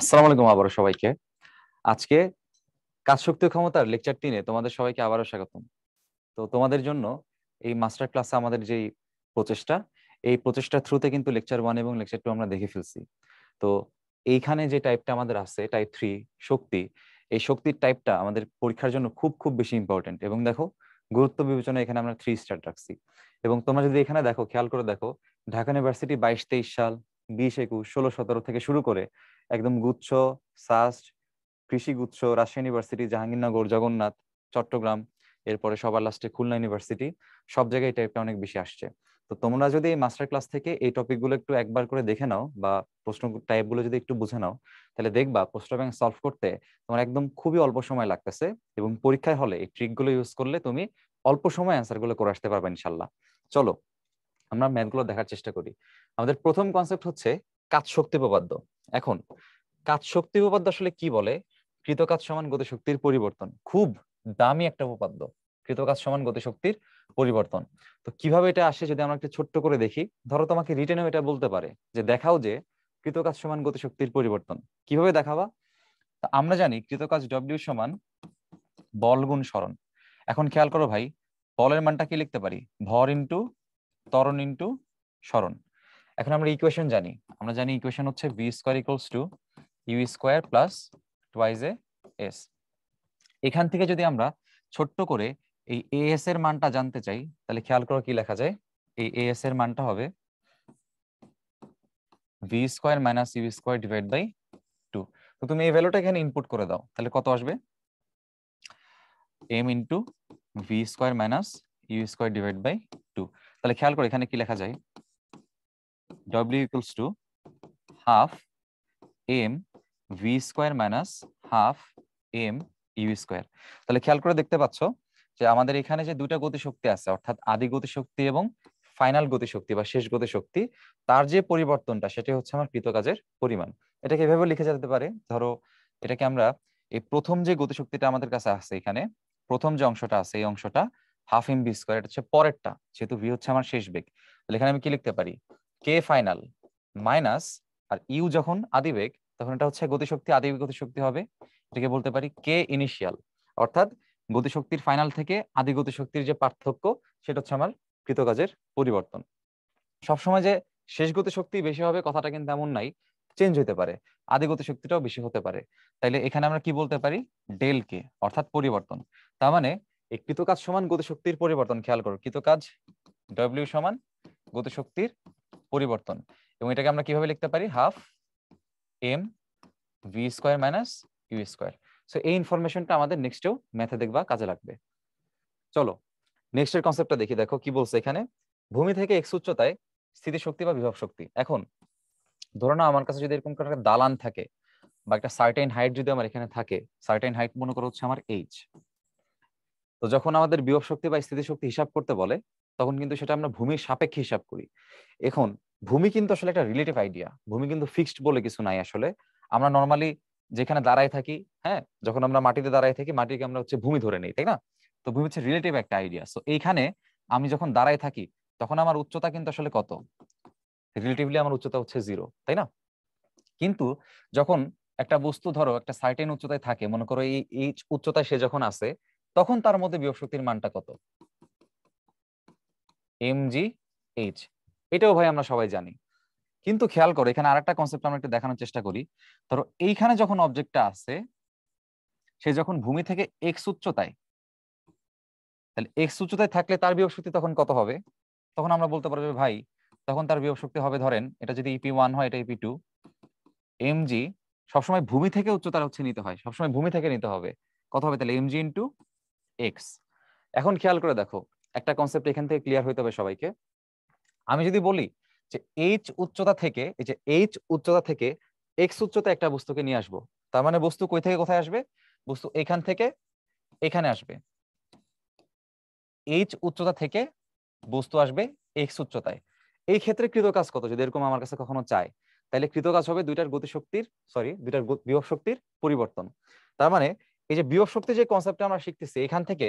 আসসালামু আলাইকুম আবারও সবাইকে। আজকে কাজ শক্তি ও ক্ষমতার লেকচার 3-এ তোমাদের সবাইকে আবারও স্বাগতম। তো তোমাদের জন্য এই মাস্টার ক্লাসে আমাদের যেই প্রচেষ্টা, এই প্রচেষ্টার থ্রুতে কিন্তু লেকচার 1 এবং লেকচার 2 আমরা দেখে ফেলছি। তো এইখানে যে টাইপটা আমাদের আছে, টাইপ 3 শক্তি, এই শক্তির টাইপটা আমাদের পরীক্ষার জন্য খুব খুব বেশি ইম্পর্টেন্ট। এবং দেখো, গুরুত্ব বিবেচনা এখানে আমরা 3 স্টার রাখছি। এবং তোমরা যদি এখানে দেখো, খেয়াল করে দেখো, ঢাকা ইউনিভার্সিটি 22-23 সাল, 20-21, 16-17 থেকে শুরু করে একদম গুচ্ছ, সাস্ট, কৃষি গুচ্ছ, রাজশাহী ইউনিভার্সিটি, জাহাঙ্গীরনগর, জগন্নাথ, চট্টগ্রাম, এরপরে সবার লাস্টে খুলনা ইউনিভার্সিটি, সব জায়গায় এই টাইপটা অনেক বেশি আসছে। তো তোমরা যদি এই মাস্টার ক্লাস থেকে এই টপিকগুলো একটু একবার করে দেখে নাও বা প্রশ্ন টাইপগুলো যদি একটু বুঝে নাও, তাহলে দেখবা প্রশ্ন ব্যাংক সলভ করতে তোমার একদম খুবই অল্প সময় লাগতেছে। এবং পরীক্ষায় হলে এই ট্রিকগুলো ইউজ করলে তুমি অল্প সময় অ্যান্সারগুলো করে আসতে পারবে ইনশাল্লাহ। চলো আমরা ম্যাথগুলো দেখার চেষ্টা করি। আমাদের প্রথম কনসেপ্ট হচ্ছে কাজ শক্তি উপপাদ্য। এখন কাজ শক্তি উপপাদ্য আসলে কি বলে? কৃতকাজ সমান গতিশক্তির পরিবর্তন, খুব দামি একটা উপপাদ্য। কৃতকাজ সমান গতিশক্তির পরিবর্তন। তো কিভাবে এটা আসে যদি আমরা একটু ছোট্ট করে দেখি। ধরো তোমাকে রিটেনেও এটা বলতে পারে যে দেখাও যে কৃতকাজ সমান গতিশক্তির পরিবর্তন। কিভাবে দেখাবা? তা আমরা জানি কৃতকাজ ডব্লিউ সমান বল গুণ সরণ। এখন খেয়াল করো ভাই, বলের মানটা কি লিখতে পারি? ভর ইন্টু ত্বরণ ইন্টু সরণ। এখন আমরা ইকুয়েশন জানি, আমরা জানি ইকুয়েশন হচ্ছে v square equals to u square plus twice a s. এখান থেকে যদি আমরা ছোট্ট করে এই এস এর মানটা জানতে চাই, তাহলে খেয়াল করো কি লেখা যায়। এই এস এর মানটা হবে v square minus u square divide by 2। তো তুমি এই ভ্যালুটা এখানে ইনপুট করে দাও, তাহলে কত আসবে? M into v square minus u square divide by 2। তাহলে খেয়াল করো এখানে কি লেখা যায়, ডব্লিউ equals to half M V square minus half M U square. তাহলে খেয়াল করে দেখতে পাচ্ছ যে আমাদের এখানে যে দুইটা গতিশক্তি আছে, অর্থাৎ আদি গতিশক্তি এবং ফাইনাল গতিশক্তি বা শেষ গতিশক্তি, তার যে পরিবর্তনটা সেটা হচ্ছে আমার কৃতকাজের পরিমাণ। এটাকে এভাবে লিখে যেতে পারে। ধরো এটাকে আমরা এই প্রথম যে গতিশক্তিটা আমাদের কাছে আছে, এখানে প্রথম যে অংশটা আছে এই অংশটা হাফ এম ভি স্কোয়ার, এটা হচ্ছে পরেরটা, যেহেতু ভি হচ্ছে আমার শেষ বেগ। তাহলে এখানে আমি কি লিখতে পারি? কে ফাইনাল মাইনাস, আর ইউ যখন আদিবেগ তখন এটা হচ্ছে গতিশক্তি, আদিবেগ গতিশক্তি হবে, এটাকে বলতে পারি কে ইনিশিয়াল। অর্থাৎ গতিশক্তির ফাইনাল থেকে আদি গতিশক্তির যে পার্থক্য, সেটা হচ্ছে আমার কৃতকাজের পরিবর্তন। সবসময় যে শেষ গতিশক্তি বেশি হবে কথাটা কিন্তু এমন নাই, চেঞ্জ হতে পারে, আদি গতিশক্তিটাও বেশি হতে পারে। তাইলে এখানে আমরা কি বলতে পারি? ডেল কে, অর্থাৎ পরিবর্তন। তার মানে এই কৃতকাজ সমান গতিশক্তির পরিবর্তন। খেয়াল করো, কৃতকাজ ডব্লিউ সমান গতিশক্তির পরিবর্তন। এবং এটাকে আমরা কিভাবে লিখতে পারি? Half M V square minus u square. So এই ইনফরমেশনটা আমাদের নেক্সটেও ম্যাথে দেখবা কাজে লাগবে। চলো নেক্সটের কনসেপ্টটা দেখি। দেখো কি বলছে এখানে, ভূমি থেকে এক্স উচ্চতায় স্থিতিশক্তি বা বিভব শক্তি। এখন ধরো না আমার কাছে যদি এরকম একটা দালান থাকে বা একটা সার্টেন হাইট যদি আমার এখানে থাকে, সার্টেন হাইট মনে করো হচ্ছে আমার এইচ। তো যখন আমাদের বিভব শক্তি বা স্থিতিশক্তি হিসাব করতে বলে, তখন কিন্তু সেটা আমরা ভূমির সাপেক্ষে হিসাব করি। এখন ভূমি কিন্তু আসলে একটা রিলেটিভ আইডিয়া, ভূমি কিন্তু ফিক্সড বলে কিছু নাই আসলে। আমরা নর্মালি যেখানে দাঁড়ায় থাকি, হ্যাঁ, যখন আমরা মাটিতে দাঁড়ায় থাকি, মাটিকে আমরা হচ্ছে ভূমি ধরে নেই, তাই না? তো ভূমি হচ্ছে রিলেটিভ একটা আইডিয়া। সো এইখানে আমি যখন দাঁড়ায় থাকি, তখন আমার উচ্চতা কিন্তু আসলে কত? রিলেটিভলি আমার উচ্চতা হচ্ছে 0, তাই না? কিন্তু যখন একটা বস্তু ধরো একটা সার্টেন উচ্চতায় থাকে, মনে করো এই উচ্চতায় সে যখন আছে, তখন তার মধ্যে বিভব শক্তির মানটা কত? M g h. এটাও ভাই আমরা সবাই জানি। কিন্তু খেয়াল করো এখানে আরেকটা কনসেপ্ট আমরা একটু দেখানোর চেষ্টা করি। ধরো এইখানে যখন অবজেক্টটা আছে, সে যখন ভূমি থেকে এক্স উচ্চতায়, তাহলে এক্স উচ্চতায় থাকলে তার বিভব শক্তি তখন কত হবে? তখন আমরা বলতে পারবো যে ভাই, তখন তার বিভব শক্তি হবে, ধরেন এটা যদি ইপি 1 হয়, এটা ইপি 2, এম জি। সবসময় ভূমি থেকে উচ্চতা হচ্ছে নিতে হয়, সবসময় ভূমি থেকে নিতে হবে। কত হবে তাহলে? M g into x. এখন খেয়াল করে দেখো, একটা কনসেপ্ট এখান থেকে ক্লিয়ার হইতে হবে সবাইকে। আমি যদি বলি যে এইচ উচ্চতা থেকে, এই যে এইচ উচ্চতা থেকে এক্স উচ্চতা একটা বস্তুকে নিয়ে আসবো, তার মানে বস্তু কই থেকে কোথায় আসবে? বস্তু এখান থেকে এখানে আসবে। এইচ উচ্চতা থেকে বস্তু আসবে এক্স উচ্চতায়। এই ক্ষেত্রে কৃতকাজ কত যদি এরকম আমার কাছে কখনো চায়, তাহলে কৃতকাজ হবে দুইটার গতিশক্তির, দুইটার বিভব শক্তির পরিবর্তন। তার মানে এই যে বিভব শক্তি যে কনসেপ্টটা আমরা শিখতেছি, এখান থেকে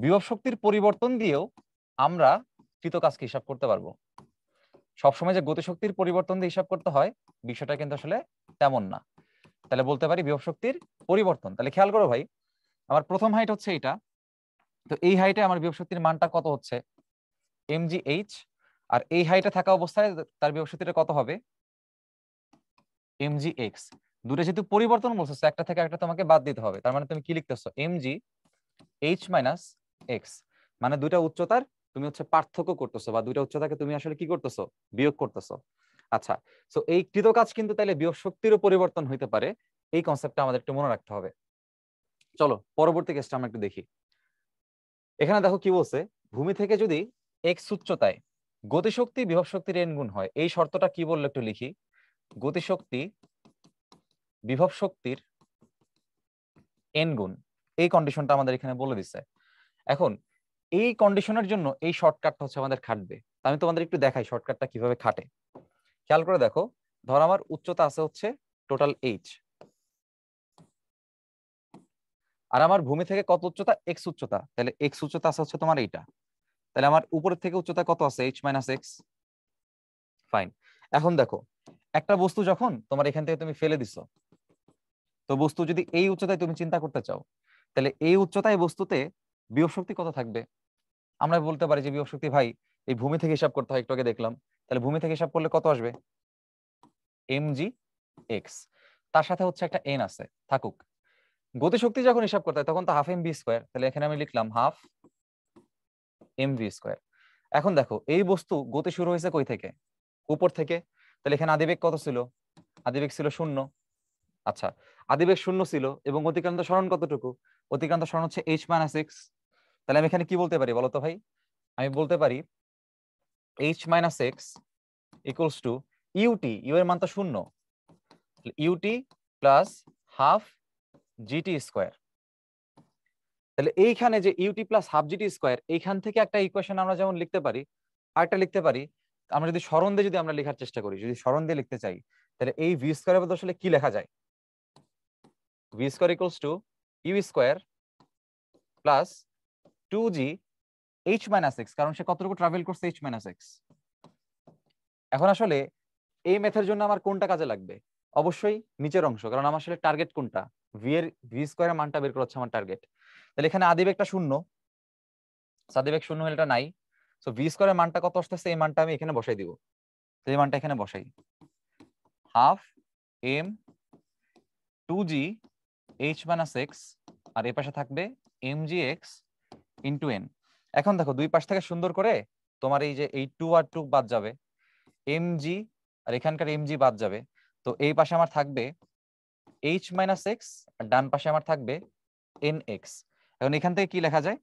বিভব শক্তির পরিবর্তন দিয়েও আমরা কৃতকাজকে হিসাব করতে পারবো। সবসময় যে গতিশক্তির পরিবর্তন দিয়ে হিসাব করতে হয়, বিষয়টা কিন্তু আসলে তেমন না। তাহলে বলতে পারি বিভব শক্তির পরিবর্তন। তাহলে খেয়াল করো ভাই, আমার প্রথম হাইট হচ্ছে এটা, তো এই হাইটে আমার বিভব শক্তির মানটা কত হচ্ছে mgh, আর এই হাইটে থাকা অবস্থায় তার বিভব শক্তিটা কত হবে mgx। দুটো যেহেতু পরিবর্তন বলছো, একটা থেকে একটা তোমাকে বাদ দিতে হবে, তার মানে তুমি কি লিখতেছো mgh মাইনাস x, মানে দুইটা উচ্চতার তুমি হচ্ছে পার্থক্য করতেছো, বা দুইটা উচ্চতাকে তুমি আসলে কি করতেছো, বিয়োগ করতেছো। আচ্ছা, তো এই কৃত কাজ কিন্তু তাহলে বিভব শক্তিরও পরিবর্তন হইতে পারে, এই কনসেপ্টটা আমাদের একটু মনে রাখতে হবে। চলো পরবর্তী কেসটা আমরা একটু দেখি। এখানে দেখো কি বলছে, ভূমি থেকে যদি এক্স উচ্চতায় গতিশক্তি বিভব শক্তির n গুণ হয়, এই শর্তটা কি বললো একটু লিখি, গতিশক্তি বিভব শক্তির n গুণ, এই কন্ডিশনটা আমাদের এখানে বলে দিচ্ছে। এখন এই কন্ডিশনের জন্য এই শর্টকাটটা হচ্ছে আমাদের খাটবে। আমি তোমাদের একটু দেখাই শর্টকাটটা কিভাবে খাটে। খেয়াল করে দেখো, ধর আমার উচ্চতা আছে হচ্ছে টোটাল h, আর আমার ভূমি থেকে কত উচ্চতা, এক্স উচ্চতা, তাহলে এক্স উচ্চতা আছে হচ্ছে তোমার এইটা, তাহলে আমার উপরের থেকে উচ্চতা কত আছে h মাইনাস এক্স। ফাইন। এখন দেখো, একটা বস্তু যখন তোমার এখান থেকে তুমি ফেলে দিছো, তো বস্তু যদি এই উচ্চতায় তুমি চিন্তা করতে চাও, তাহলে এই উচ্চতায় বস্তুতে বিভব শক্তি কত থাকবে। আমরা বলতে পারি যে বিভব শক্তি ভাই এই ভূমি থেকে হিসাব করতে হয়, একটু আগে দেখলাম, তাহলে ভূমি থেকে হিসাব করলে কত আসবে mgx, তার সাথে হচ্ছে একটা n আছে থাকুক। গতিশক্তি যখন হিসাব করতে হয় তখন তো হাফ mv স্কোয়ার, তাহলে এখানে আমি লিখলাম হাফ mv স্কোয়ার। এখন দেখো এই বস্তু গতি শুরু হয়েছে কই থেকে, উপর থেকে, তাহলে এখানে আদিবেগ কত ছিল, আদিবেগ ছিল 0। আচ্ছা, আদিবেগ 0 ছিল এবং অতিক্রান্ত সরণ কতটুকু, অতিক্রান্ত সরণ হচ্ছে h মাইনাস এক্স। তাহলে আমি এখানে কি বলতে পারি বলতো ভাই, আমি বলতে পারি h minus x equals to u t, u এর মান তো 0, u t plus half g t square. তাহলে এইখানে যে u t plus half g t square, এইখান থেকে একটা ইকুয়েশন আমরা যেমন লিখতে পারি, আরেকটা লিখতে পারি, আমরা যদি সরণ দিয়ে যদি আমরা লেখার চেষ্টা করি, যদি সরণ দিয়ে লিখতে চাই, তাহলে এই ভি স্কোয়ারের বদলে আসলে কি লেখা যায়, v square equals to u square plus 2g h minus x, কারণ সে কতটুকু ট্রাভেল করছে h মাইনাস এক্স। এখন আসলে এই ম্যাথের জন্য আমার কোনটা কাজে লাগবে, অবশ্যই নিচের অংশ, কারণ আমার আসলে টার্গেট কোনটা, ভি স্কোয়ারের মানটা বের করা হচ্ছে আমার টার্গেট। তাহলে এখানে আদিবেগটা 0, আদিবেগ 0 হলে এটা নাই, সো ভি স্কোয়ারের মানটা কত আসতেছে, এই মানটা আমি এখানে বসাই দিব, এই মানটা এখানে বসাই, half M 2g h minus x, আর এই পাশে থাকবে mgx ইন্টু n। এখন দেখো দুই পাশ থেকে সুন্দর করে তোমার এই যে এই 2 আর 2 বাদ যাবে, mg আর এখানকার mg বাদ যাবে, তো এই পাশে আমার থাকবে h মাইনাস এক্স, আর ডান পাশে আমার থাকবে nx। এখন এখান থেকে কি লেখা যায়,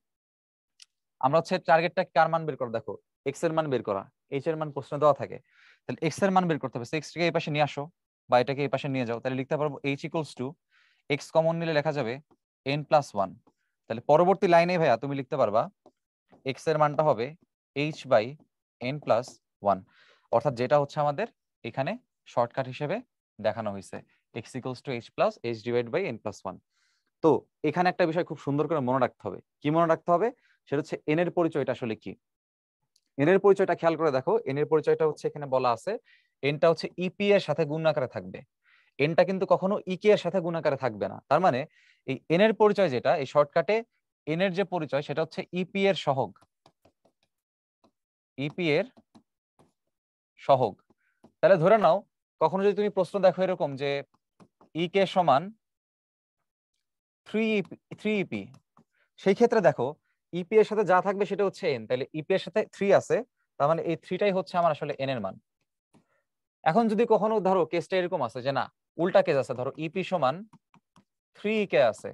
আমরা হচ্ছে টার্গেটটা কার মান বের করা, দেখো এক্স এর মান বের করা, এইচ এর মান প্রশ্ন দেওয়া থাকে, তাহলে এক্স এর মান বের করতে হবে, এক্স টাকে এই পাশে নিয়ে আসো বা এটাকে এই পাশে নিয়ে যাও, তাহলে লিখতে পারবো h equals to x common নিলে লেখা যাবে n প্লাস 1। তাহলে পরবর্তী লাইনে ভাইয়া তুমি লিখতে পারবা এক্স এর মানটা হবে h বাই n প্লাস 1, অর্থাৎ যেটা হচ্ছে আমাদের এখানে শর্টকাট হিসেবে দেখানো হয়েছে, x equals to h plus h divide by n plus 1। তো এখানে একটা বিষয় খুব সুন্দর করে মনে রাখতে হবে, কি মনে রাখতে হবে, সেটা হচ্ছে এন এর পরিচয়টা আসলে কি। এন এর পরিচয়টা খেয়াল করে দেখো, এন এর পরিচয়টা হচ্ছে এখানে বলা আছে এনটা হচ্ছে ইপি এর সাথে গুণ আকারে থাকবে, এনটা কিন্তু কখনো ইকে এর সাথে গুণ আকারে থাকবে না। তার মানে এই এন এর পরিচয় যেটা, এই শর্টকাটে এন এর যে পরিচয় সেটা হচ্ছে ইপি এর সহগ, ইপি এর সহগ। তাহলে ধরে নাও কখনো যদি তুমি প্রশ্ন দেখো এরকম যে ইকে সমান 3 ইপি, সেই ক্ষেত্রে দেখো ইপি এর সাথে যা থাকবে সেটা হচ্ছে এন, তাহলে ইপি এর সাথে 3 আছে, তার মানে এই 3টাই হচ্ছে আমার আসলে এন এর মান। এখন যদি কখনো ধরো কেসটা এরকম আছে যে না, উল্টা কেস আছে, ধরো ইপি সমান 3 কে আছে,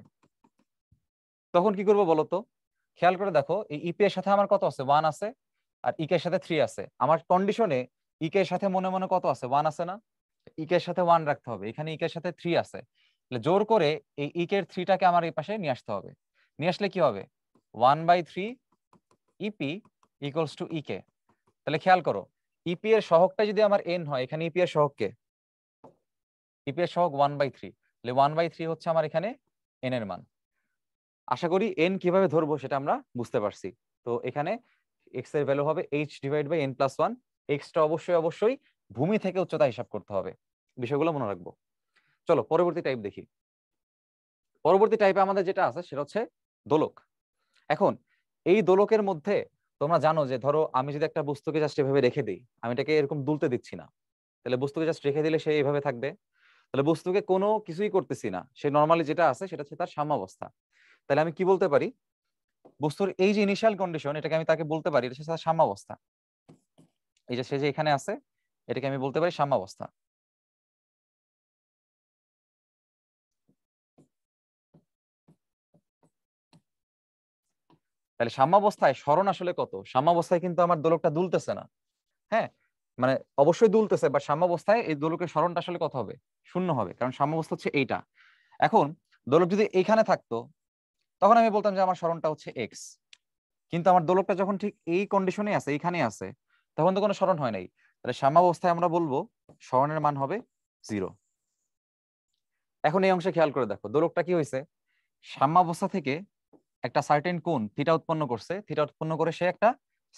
তখন কি করবো বলতো, খেয়াল করে দেখো এই ইপি এর সাথে আমার কত আছে, 1 আছে, আর ইকে এর সাথে 3 আছে, আমার কন্ডিশনে ইকে এর সাথে মনে মনে কত আছে, 1 আছে না, ইকে এর সাথে 1 রাখতে হবে, এখানে ইকে এর সাথে 3 আছে, তাহলে জোর করে এই ইকে এর 3টাকে আমার এই পাশে নিয়ে আসতে হবে, নিয়ে আসলে কি হবে 1/3 ইপি ইকুয়ালস টু ইকে। তাহলে খেয়াল করো ইপি এর সহগটা যদি আমার এন হয়, এখানে ইপি এর সহগ কে, ইপি এর সহগ 1/3, তাহলে 1/3 হচ্ছে আমার এখানে এন এর মান। আশা করি এন কিভাবে ধরবো সেটা আমরা বুঝতে পারছি। তো এখানে এক্স এর ভ্যালু হবে h divide by n plus 1, এক্সটা অবশ্যই অবশ্যই ভূমি থেকে উচ্চতা হিসাব করতে হবে, বিষয়গুলো মনে রাখবো। চলো পরবর্তী টাইপ দেখি। পরবর্তী টাইপে আমাদের যেটা আছে সেটা হচ্ছে দোলক। এখন এই দোলকের মধ্যে তোমরা জানো যে ধরো আমি যদি একটা বস্তুকে জাস্ট এভাবে রেখে দিই, আমি এটাকে এরকম দুলতে দিচ্ছি না, তাহলে বস্তুকে জাস্ট রেখে দিলে সে এইভাবে থাকবে। তাহলে বস্তুকে কোনো কিছুই করতেছি না, সে নর্মালি যেটা আছে সেটা হচ্ছে তার সাম্যাবস্থা। তাহলে আমি কি বলতে পারি, বস্তুর এই যে ইনিশিয়াল কন্ডিশন, এটাকে আমি তাকে বলতে পারি এটা হচ্ছে তার সাম্যাবস্থা। এই যে সে যে এখানে আছে, এটাকে আমি বলতে পারি সাম্যাবস্থা। তাহলে সাম্যাবস্থায় সরণ আসলে কত? সাম্যাবস্থায় কিন্তু আমার দোলকটা দুলতেছে না, হ্যাঁ, মানে অবশ্যই দুলতেছে, বাট সাম্যাবস্থায় এই দোলকের সরণটা আসলে কত হবে? শূন্য হবে, কারণ সাম্যাবস্থা হচ্ছে এইটা। এখন দোলক যদি এইখানে থাকতো তখন আমি বলতাম যে আমার সরণটা হচ্ছে এক্স, কিন্তু আমার দোলকটা যখন ঠিক এই কন্ডিশনে আছে, এইখানে আছে, তখন তো কোনো সরণ হয় নাই। তাহলে সাম্যাবস্থায় আমরা বলবো সরণের মান হবে 0। এখন এই অংশে খেয়াল করে দেখো দোলকটা কি হয়েছে, সাম্যাবস্থা থেকে একটা সার্টেন কোণ থিটা উৎপন্ন করছে, থিটা উৎপন্ন করে সে একটা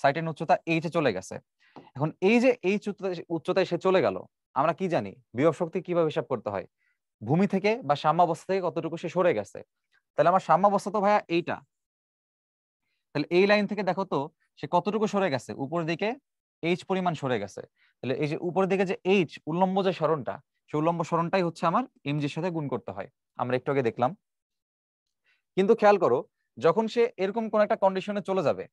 সার্টেন উচ্চতা এইচে চলে গেছে। এখন এই যে এইচ উচ্চতায় সে চলে গেল, আমরা কি জানি বিভব শক্তি কিভাবে হিসাব করতে হয়? ভূমি থেকে বা সাম্যাবস্থা থেকে কতটুকু সে সরে গেছে। তাহলে আমার সাম্যাবস্থা তো ভাইয়া এইটা, তাহলে এই লাইন থেকে দেখো তো সে কতটুকু সরে গেছে, উপরের দিকে এইচ পরিমাণ সরে গেছে। তাহলে এই যে উপরের দিকে যে এইচ উল্লম্ব যে সরণটা, সেই উল্লম্ব সরণটাই হচ্ছে আমার এমজির সাথে গুণ করতে হয়, আমরা একটু আগে দেখলাম। কিন্তু খেয়াল করো যখন সে এরকম কোন একটা কন্ডিশনে চলে যাবে,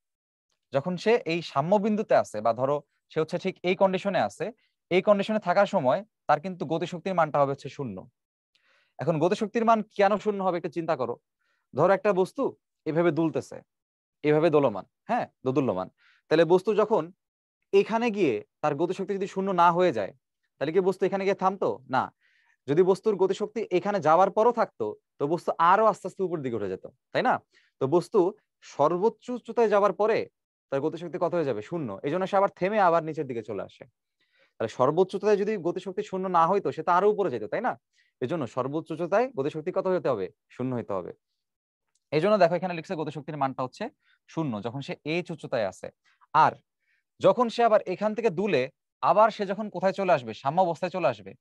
যখন সে এই সাম্য বিন্দুতে আছে, বা ধরো সে হচ্ছে ঠিক এই কন্ডিশনে আছে, এই কন্ডিশনে থাকার সময় তার কিন্তু গতিশক্তির মানটা হবে হচ্ছে 0। এখন গতিশক্তির মান কেন 0 হবে একটু চিন্তা করো। ধরো একটা বস্তু এভাবে দুলতেছে, এভাবে দোলমান, হ্যাঁ দোদুল্যমান, তাহলে বস্তু যখন এখানে গিয়ে তার গতিশক্তি যদি 0 না হয়ে যায়, তাহলে কি বস্তু এখানে গিয়ে থামতো না? যদি বস্তুর গতিশক্তি এখানে যাওয়ার পরও থাকতো, তো বস্তু আরো আস্তে আস্তে উপর দিকে উঠে যেত, তাই না? তো বস্তু সর্বোচ্চ উচ্চতায় যাওয়ার পরে তার গতিশক্তি কত হয়ে যাবে? 0। এই জন্য সে আবার থেমে আবার নিচের দিকে চলে আসে। তাহলে সর্বোচ্চ উচ্চতায় যদি গতিশক্তি 0 না হইতো, সে তো আরো উপরে যেত, তাই না? এই জন্য সর্বোচ্চ উচ্চতায় গতিশক্তি কত হতে হবে? 0 হতে হবে। এই জন্য দেখো এখানে লিখছে গতিশক্তির মানটা হচ্ছে 0 যখন সে এইচ উচ্চতায় আছে। আর যখন সে আবার এখান থেকে দুলে আবার সে যখন কোথায় চলে আসবে? সাম্যাবস্থায় চলে আসবে।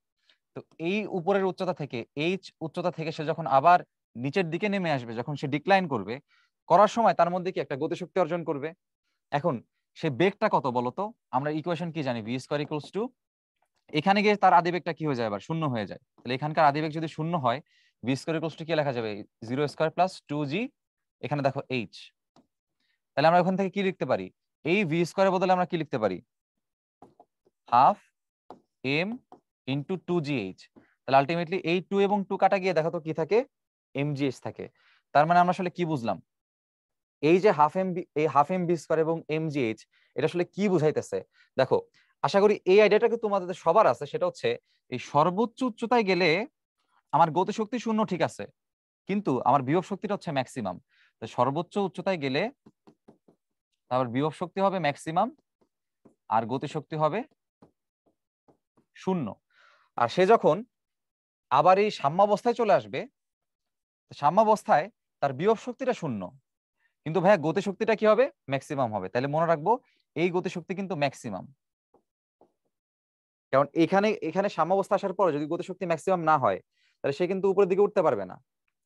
তো এই উপরের উচ্চতা থেকে, এইচ উচ্চতা থেকে সে যখন আবার নিচের দিকে নেমে আসবে, যখন সে ডিক্লাইন করবে, করার সময় তার মধ্যে কি একটা গতিশক্তি অর্জন করবে। এখন সে বেগটা কত বলতো? আমরা ইকুয়েশন কি জানি? ভি স্কয়ার ইকুয়ালস টু, এখানে গিয়ে তার আদিবেগটা কি হয়ে যায়? আবার 0 হয়ে যায়। তাহলে এখানকার আদিবেগ যদি 0 হয়, ভি স্কয়ার ইকুয়ালস টু কি লেখা যাবে? 0 স্কয়ার প্লাস 2g, এখানে দেখো এইচ। তাহলে আমরা ওখান থেকে কি লিখতে পারি? এই ভি স্কয়ারের বদলে আমরা কি লিখতে পারি? Half m into 2gh। তাহলে আলটিমেটলি এই 2 এবং 2 কাটা গিয়ে দেখো তো কি থাকে? mgh থাকে। তার মানে আমরা আসলে কি বুঝলাম? এই যে হাফ এম বি স্কয়ার এবং mgh, এটা আসলে কি বুঝাইতেছে দেখো। আশা করি এই আইডিয়াটা তোমাদের সবার আছে, সেটা হচ্ছে এই সর্বোচ্চ উচ্চতায় গেলে আমার গতিশক্তি 0 ঠিক আছে, কিন্তু আমার বিভব শক্তিটা হচ্ছে ম্যাক্সিমাম। তো সর্বোচ্চ উচ্চতায় গেলে তারপর বিভব শক্তি হবে ম্যাক্সিমাম, আর গতিশক্তি হবে 0। আর সে যখন আবার এই সাম্যাবস্থায় চলে আসবে, সাম্যাবস্থায় তার বিভব শক্তিটা 0, কিন্তু ভাইয়া গতিশক্তিটা কি হবে? ম্যাক্সিমাম হবে। তাহলে মনে রাখবো এই গতিশক্তি কিন্তু ম্যাক্সিমাম, কারণ এখানে এখানে সাম্যাবস্থা আসার পরে যদি গতিশক্তি ম্যাক্সিমাম না হয়, তাহলে সে কিন্তু উপরের দিকে উঠতে পারবে না।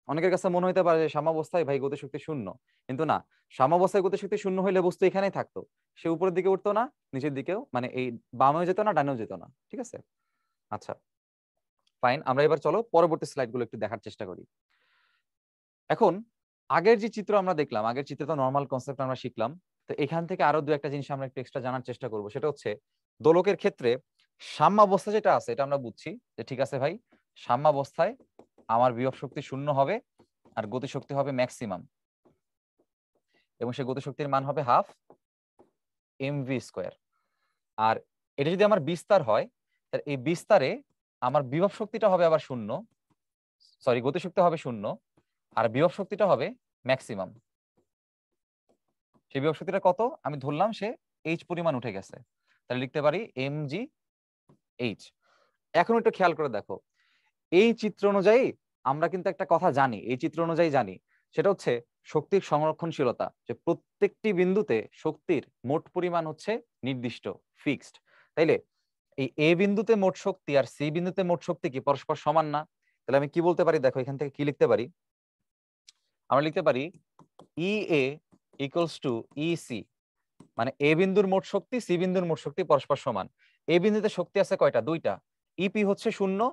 অনেকের কাছে মনে হতে পারে যে সাম্যাবস্থায় ভাই গতিশক্তি 0, কিন্তু না, সাম্যাবস্থায় গতিশক্তি 0 হইলে বস্তু এখানেই থাকতো, সে উপরের দিকে উঠতো না, নিচের দিকেও, মানে এই বামেও যেত না ডানেও যেত না, ঠিক আছে? আচ্ছা ফাইন, আমরা এবার চলো পরবর্তী স্লাইড গুলো একটু দেখার চেষ্টা করি। এখন আগের যে চিত্র আমরা দেখলাম, আগের চিত্রে তো নর্মাল কনসেপ্ট আমরা শিখলাম, তো এখান থেকে আরো দু একটা জিনিস আমরা একটু এক্সট্রা জানার চেষ্টা করব। সেটা হচ্ছে দোলকের ক্ষেত্রে সাম্যাবস্থা যেটা আছে, এটা আমরা বুঝছি যে ঠিক আছে ভাই, সাম্যাবস্থায় আমার বিভব শক্তি 0 হবে আর গতিশক্তি হবে ম্যাক্সিমাম, এবং সেই গতিশক্তির মান হবে হাফ mv স্কয়ার। আর এটা যদি আমার বিস্তার হয়, তাহলে এই বিস্তারে আমার বিভব শক্তিটা হবে আবার 0, সরি গতিশক্তি হবে 0, আর বিভব শক্তিটা হবে ম্যাক্সিমাম। সেই বিভব শক্তিটা কত? আমি ধরলাম সে এইচ পরিমাণ উঠে গেছে, তাহলে লিখতে পারি mg h। এখন একটু খেয়াল করে দেখো, এই চিত্র অনুযায়ী আমরা কিন্তু একটা কথা জানি, এই চিত্র অনুযায়ী জানি, সেটা হচ্ছে শক্তির সংরক্ষণশীলতা, যে প্রত্যেকটি বিন্দুতে শক্তির মোট পরিমাণ হচ্ছে নির্দিষ্ট, ফিক্সড। তাইলে এই এ বিন্দুতে মোট শক্তি আর সি বিন্দুতে মোট শক্তি কি পরস্পর সমান না? তাহলে আমি কি বলতে পারি দেখো, এখান থেকে কি লিখতে পারি, আমরা লিখতে পারি ই এ ইকুয়ালস টু ই সি, মানে এ বিন্দুর মোট শক্তি সি বিন্দুর মোট শক্তি পরস্পর সমান। এ বিন্দুতে শক্তি আছে কয়টা? দুইটা। ইপি হচ্ছে 0,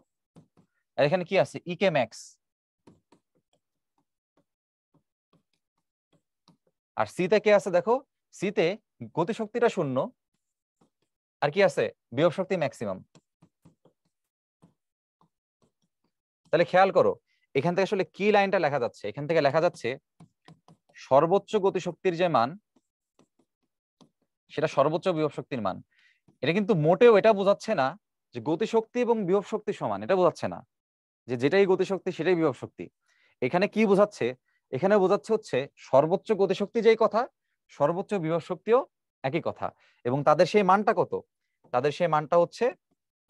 আর এখানে কি আছে? ইকে ম্যাক্স। আর সিতে কে আছে দেখো, সিতে গতিশক্তিটা 0, আর কি আছে? বিভব শক্তি ম্যাক্সিমাম। তাহলে খেয়াল করো এখান থেকে আসলে কি লাইনটা লেখা যাচ্ছে, এখান থেকে লেখা যাচ্ছে সর্বোচ্চ গতিশক্তির যে মান সেটা সর্বোচ্চ বিভব শক্তির মান। এটা কিন্তু মোটেও এটা বোঝাচ্ছে না যে গতিশক্তি এবং বিভব শক্তি সমান, এটা বোঝাচ্ছে না যে যেটাই গতিশক্তি সেটাই বিভব শক্তি। এখানে কি বোঝাচ্ছে? এখানে বোঝাচ্ছে হচ্ছে সর্বোচ্চ গতিশক্তি যেই কথা, সর্বোচ্চ বিভব শক্তিও একই কথা। এবং তাদের সেই মানটা কত? তাদের সেই মানটা হচ্ছে,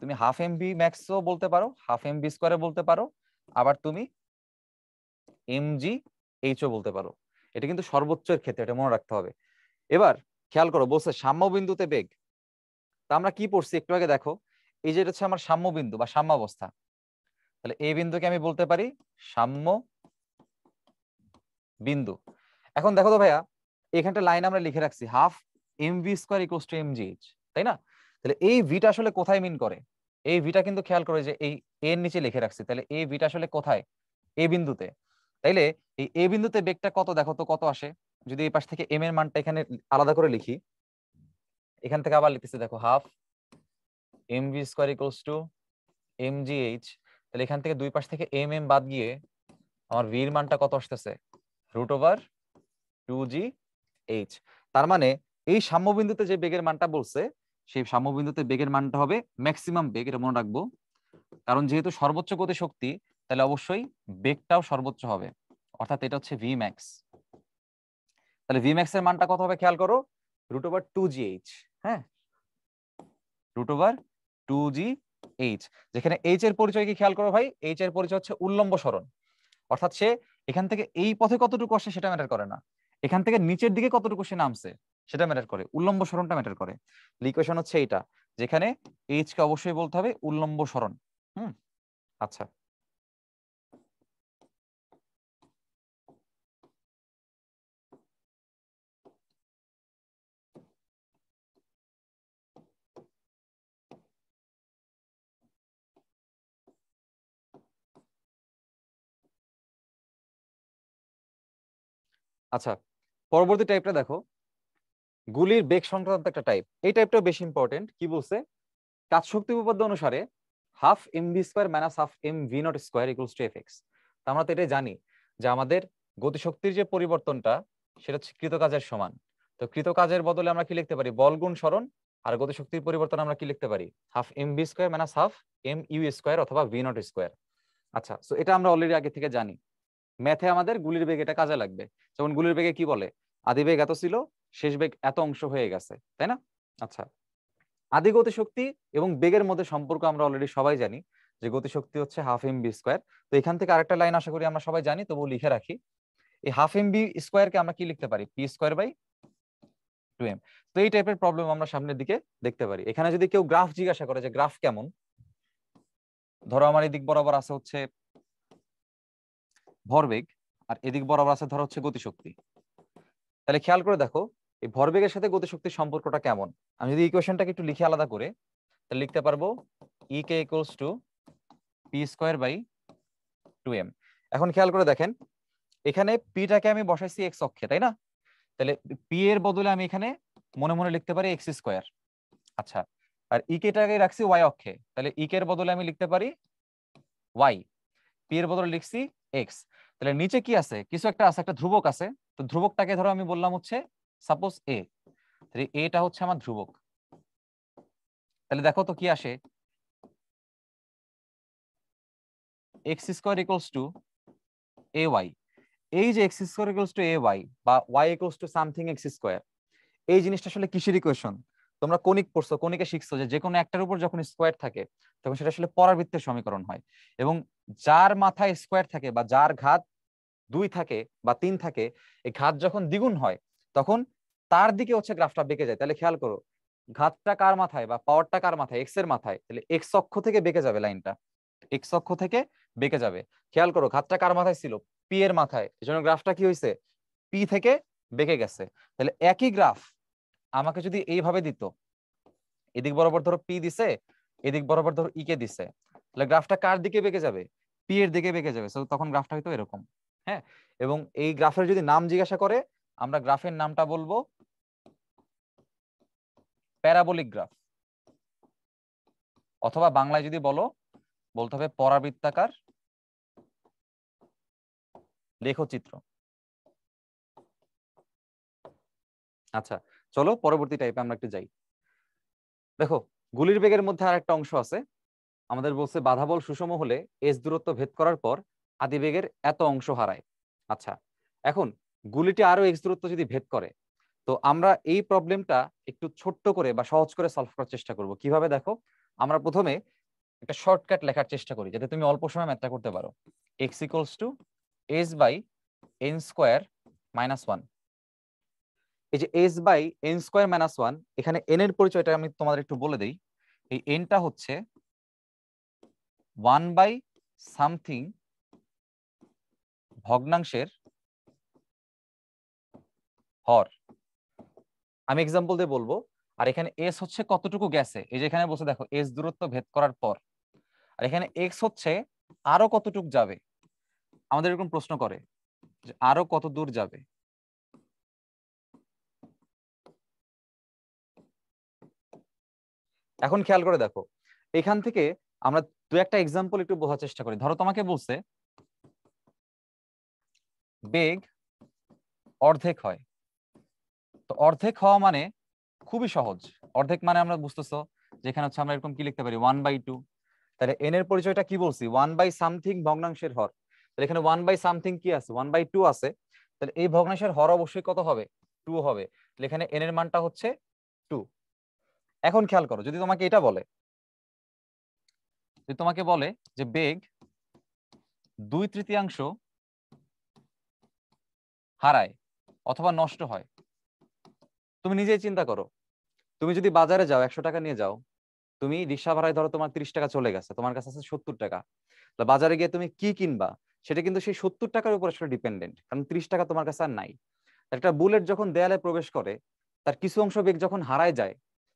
তুমি হাফ এম ভি ম্যাক্সও বলতে পারো, হাফ এম ভি স্কোয়ারে বলতে পারো, আবার তুমি এম জি এইচও বলতে পারো। এটা কিন্তু সর্বোচ্চের ক্ষেত্রে, এটা মনে রাখতে হবে। এবার খেয়াল করো, বলছে সাম্য বিন্দুতে বেগ। তা আমরা কি পড়ছি একটু আগে দেখো, এই যে এটা হচ্ছে আমার সাম্য বিন্দু বা সাম্যাবস্থা। তাহলে এই বিন্দুকে আমি বলতে পারি সাম্য বিন্দু। এখন দেখো তো ভাইয়া, এখানটা লাইন আমরা লিখে রাখছি half M V square equals to m g h, তাই না? তাহলে এই ভিটা আসলে কোথায় মিন করে? এই ভিটা কিন্তু খেয়াল করে যে এই এর নিচে লিখে রাখছি, তাহলে এই ভিটা আসলে কোথায়? এ বিন্দুতে। তাইলে এই এ বিন্দুতে বেগটা কত দেখো তো কত আসে? যদি এই পাশ থেকে এম এর মানটা এখানে আলাদা করে লিখি, এখান থেকে আবার লিখতেছি দেখো half M V square equals to m g h. তাহলে এখান থেকে দুই পাশ থেকে এম এম বাদ গিয়ে আমার ভির মানটা কত আসতেছে? √2g/h। তার মানে এই সাম্যবিন্দুতে যে বেগের মানটা বলছে, সেই সাম্যবিন্দুতে বেগের মানটা হবে ম্যাক্সিমাম বেগ, এটা মনে রাখবো। কারণ যেহেতু সর্বোচ্চ গতি শক্তি, তাহলে অবশ্যই বেগটাও সর্বোচ্চ হবে, অর্থাৎ এটা হচ্ছে ভি ম্যাক্স। তাহলে ভি ম্যাক্স এর মানটা কত হবে খেয়াল করো, √2gh। হ্যাঁ, √2gh। যেখানে এইচ এর পরিচয় কি খেয়াল করো ভাই, এইচ এর পরিচয় হচ্ছে উল্লম্ব সরণ। অর্থাৎ সে এখান থেকে এই পথে কতটুকু আসে সেটা ম্যাটার করে না, এখান থেকে নিচের দিকে কতটুকু সে নামছে সেটা ম্যাটার করে, উল্লম্ব সরণটা ম্যাটার করে। ইকুয়েশন হচ্ছে এইটা, যেখানে এইচ কে অবশ্যই বলতে হবে উল্লম্ব সরণ। আচ্ছা, আচ্ছা, পরবর্তী টাইপটা দেখো, গুলির বেগ সংক্রান্ত একটা টাইপ। এই টাইপটা বেশি ইম্পর্টেন্ট। কি বলছে? কাজ শক্তি উপপাদ্য অনুসারে half M V square minus half M v naught square equals to f x. আমরা তো এটাই জানি যে আমাদের গতিশক্তির যে পরিবর্তনটা সেটা হচ্ছে কৃত কাজের সমান। তো কৃত কাজের বদলে আমরা কি লিখতে পারি? বল গুণ সরণ। আর গতিশক্তির পরিবর্তন আমরা কি লিখতে পারি? Half M V square minus half M U square অথবা ভি নট স্কোয়ার। আচ্ছা, তো এটা আমরা অলরেডি আগে থেকে জানি। ম্যাথে আমাদের গুলির বেগ এটা কাজে লাগবে। যেমন গুলির বেগে কি বলে? আদি বেগ এত ছিল, শেষ বেগ এত অংশ হয়ে গেছে, তাই না? আচ্ছা, আদি গতিশক্তি এবং বেগের মধ্যে সম্পর্ক আমরা অলরেডি সবাই জানি যে গতিশক্তি হচ্ছে হাফ এম বি স্কোয়ার। তো এখান থেকে আরেকটা লাইন আশা করি আমরা সবাই জানি, তবু লিখে রাখি। এই হাফ এম বি স্কোয়ারকে আমরা কি লিখতে পারি? P square by 2m। তো এই টাইপের প্রবলেম আমরা সামনের দিকে দেখতে পারি। এখানে যদি কেউ গ্রাফ জিজ্ঞাসা করে যে গ্রাফ কেমন, ধরো আমার এদিক বরাবর আছে হচ্ছে ভরবেগ, আর এদিক বরাবর আছে ধরো হচ্ছে গতিশক্তি। তাহলে খেয়াল করে দেখো এই ভরবেগের সাথে গতিশক্তির সম্পর্কটা কেমন। আমি যদি ইকুয়েশনটাকে একটু লিখে আলাদা করে, তাহলে লিখতে পারবো E K equals to P square by 2m। এখন খেয়াল করে দেখেন, এখানে পিটাকে আমি বসাইছি এক্স অক্ষে, তাই না? তাহলে পি এর বদলে আমি এখানে মনে মনে লিখতে পারি এক্স স্কোয়ার। আচ্ছা, আর ই কেটাকে রাখছি ওয়াই অক্ষে, তাহলে ই কে এর বদলে আমি লিখতে পারি ওয়াই। পি এর বদলে লিখছি এক্স। তাহলে নিচে কি আছে? কিছু একটা আছে, একটা ধ্রুবক আছে। তো ধ্রুবকটাকে ধরো আমি বললাম হচ্ছে সাপোজ এ, তাহলে এটা হচ্ছে আমার ধ্রুবক। তাহলে দেখো তো কি আসে, X square equals to A Y. এই যে X square equals to A Y বা Y equals to something X square, এই জিনিসটা আসলে কিসের ইকুয়েশন? তোমরা কনিক পড়ছো, কনিকে শিখছো যে কোনো একটার উপর যখন স্কোয়ার থাকে তখন সেটা আসলে পরাবৃত্তের সমীকরণ হয়। এবং যার মাথায় স্কোয়ার থাকে বা যার ঘাত 2 থাকে বা 3 থাকে, এই ঘাত যখন দ্বিগুণ হয় তখন তার দিকে হচ্ছে গ্রাফটা বেঁকে যায়। তাহলে খেয়াল করো, ঘাতটা কার মাথায় বা পাওয়ারটা কার মাথায়? এক্স এর মাথায়। তাহলে এক্স অক্ষ থেকে বেঁকে যাবে লাইনটা, এক্স অক্ষ থেকে বেঁকে যাবে। খেয়াল করো ঘাতটা কার মাথায় ছিল? পি এর মাথায়, এজন্য গ্রাফটা কি হয়েছে? পি থেকে বেঁকে গেছে। তাহলে একই গ্রাফ আমাকে যদি এইভাবে দিত, এদিক বরাবর ধরো পি দিছে, এদিক বরাবর ধরো ই কে দিছে, তাহলে গ্রাফটা কার দিকে বেঁকে যাবে? পি এর দিকে বেঁকে যাবে। তো তখন গ্রাফটা হয়তো এরকম। হ্যাঁ, এবং এই গ্রাফের যদি নাম জিজ্ঞাসা করে, আমরা গ্রাফের নামটা বলবো প্যারাবোলিক গ্রাফ, অথবা বাংলায় যদি বলতে হবে পরাবৃত্তাকার লেখচিত্র। আচ্ছা, চলো পরবর্তী টাইপে আমরা একটু যাই। দেখো, গুলির বেগের মধ্যে আর একটা অংশ আছে। আমাদের বলছে বাধা বল সুষম হলে এস দূরত্ব ভেদ করার পর আদিবেগের এত অংশ হারায়। আচ্ছা, এখন গুলিটি আরো এক্স দূরত্ব যদি ভেদ করে, তো আমরা এই প্রবলেমটা একটু ছোট্ট করে বা সহজ করে সলভ করার চেষ্টা করব। কিভাবে দেখো, আমরা প্রথমে একটা শর্টকাট লেখার চেষ্টা করি যাতে তুমি অল্প সময় ম্যাথটা করতে পারো। X equals to s by n square minus one. এই যে s by n square minus one, এখানে এন এর পরিচয়টা আমি তোমাদের একটু বলে দিই। এই এনটা হচ্ছে ওয়ান বাই সামথিং ভগ্নাংশের হর। আমি এক্সাম্পল দিয়ে বলবো। আর এখানে এস হচ্ছে কতটুকু গেছে, এই যে এখানে বলছে দেখো এস দূরত্ব ভেদ করার পর, আর এখানে এক্স হচ্ছে আরো কতটুকু যাবে। আমাদের এরকম প্রশ্ন করে যে আরো কত দূর যাবে। এখন খেয়াল করে দেখো, এখান থেকে আমরা দু একটা এক্সাম্পল একটু বোঝার চেষ্টা করি। ধরো তোমাকে বলছে বেগ অর্ধেক হয়। তো অর্ধেক হওয়া মানে খুবই সহজ। অর্ধেক মানে আমরা বুঝতেছো যেখানে হচ্ছে আমরা এরকম কি লিখতে পারি, 1/2। তাহলে এন এর পরিচয়টা কি বলছি, 1/সামথিং ভগ্নাংশের হর। তাহলে এখানে 1/সামথিং কি আছে, 1/2 আছে। তাহলে এই ভগ্নাংশের হর অবশ্যই কত হবে, 2 হবে। তাহলে এখানে এন এর মানটা হচ্ছে 2। এখন খেয়াল করো, যদি তোমাকে এটা বলে, যদি তোমাকে বলে যে বেগ 2/3 হারায় অথবা নষ্ট হয়, তুমি নিজেই চিন্তা করো। তুমি যদি বাজারে যাও, 100 টাকা নিয়ে যাও, তুমি রিক্সা ভাড়ায় ধরো তোমার 30 টাকা চলে গেছে, তোমার কাছে আছে 70 টাকা। বাজারে গিয়ে তুমি কি কিনবা, সেটা কিন্তু সেই 70 টাকার উপর আসলে ডিপেন্ডেন্ট, কারণ 30 টাকা তোমার কাছে আর নাই। একটা বুলেট যখন দেয়ালে প্রবেশ করে, তার কিছু অংশ বেগ যখন হারায় যায়,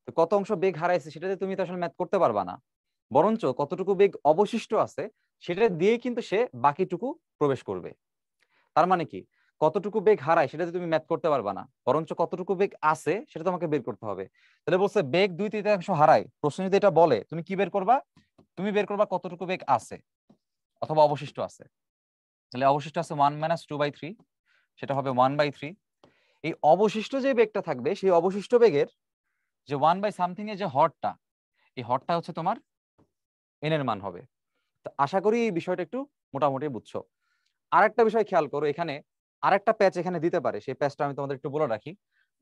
তো কত অংশ বেগ হারাইছে সেটাতে তুমি তো আসলে ম্যাথ করতে পারবা না। বরঞ্চ কতটুকু বেগ অবশিষ্ট আছে সেটা দিয়ে কিন্তু সে বাকিটুকু প্রবেশ করবে। তার মানে কি, কতটুকু বেগ হারায় সেটাতে তুমি ম্যাথ করতে পারবা না, বরঞ্চ কতটুকু বেগ আছে সেটা তোমাকে বের করতে হবে। তাহলে বলছে বেগ 2/3 হারায়, প্রশ্ন যদি এটা বলে তুমি কি বের করবা? তুমি বের করবা কতটুকু বেগ আছে অথবা অবশিষ্ট আছে। তাহলে অবশিষ্ট আছে 1 - 2/3, সেটা হবে 1/3। এই অবশিষ্ট যে বেগটা থাকবে, সেই অবশিষ্ট বেগের যে 1/সামথিং এর যে হরটা, এই হরটা হচ্ছে তোমার এন এর মান হবে। তো আশা করি এই বিষয়টা একটু মোটামুটি বুঝছো। আর একটা বিষয় খেয়াল করো, এখানে আরেকটা প্যাচ এখানে দিতে পারে, সেই প্যাচটা আমি তোমাদের একটু বলে রাখি।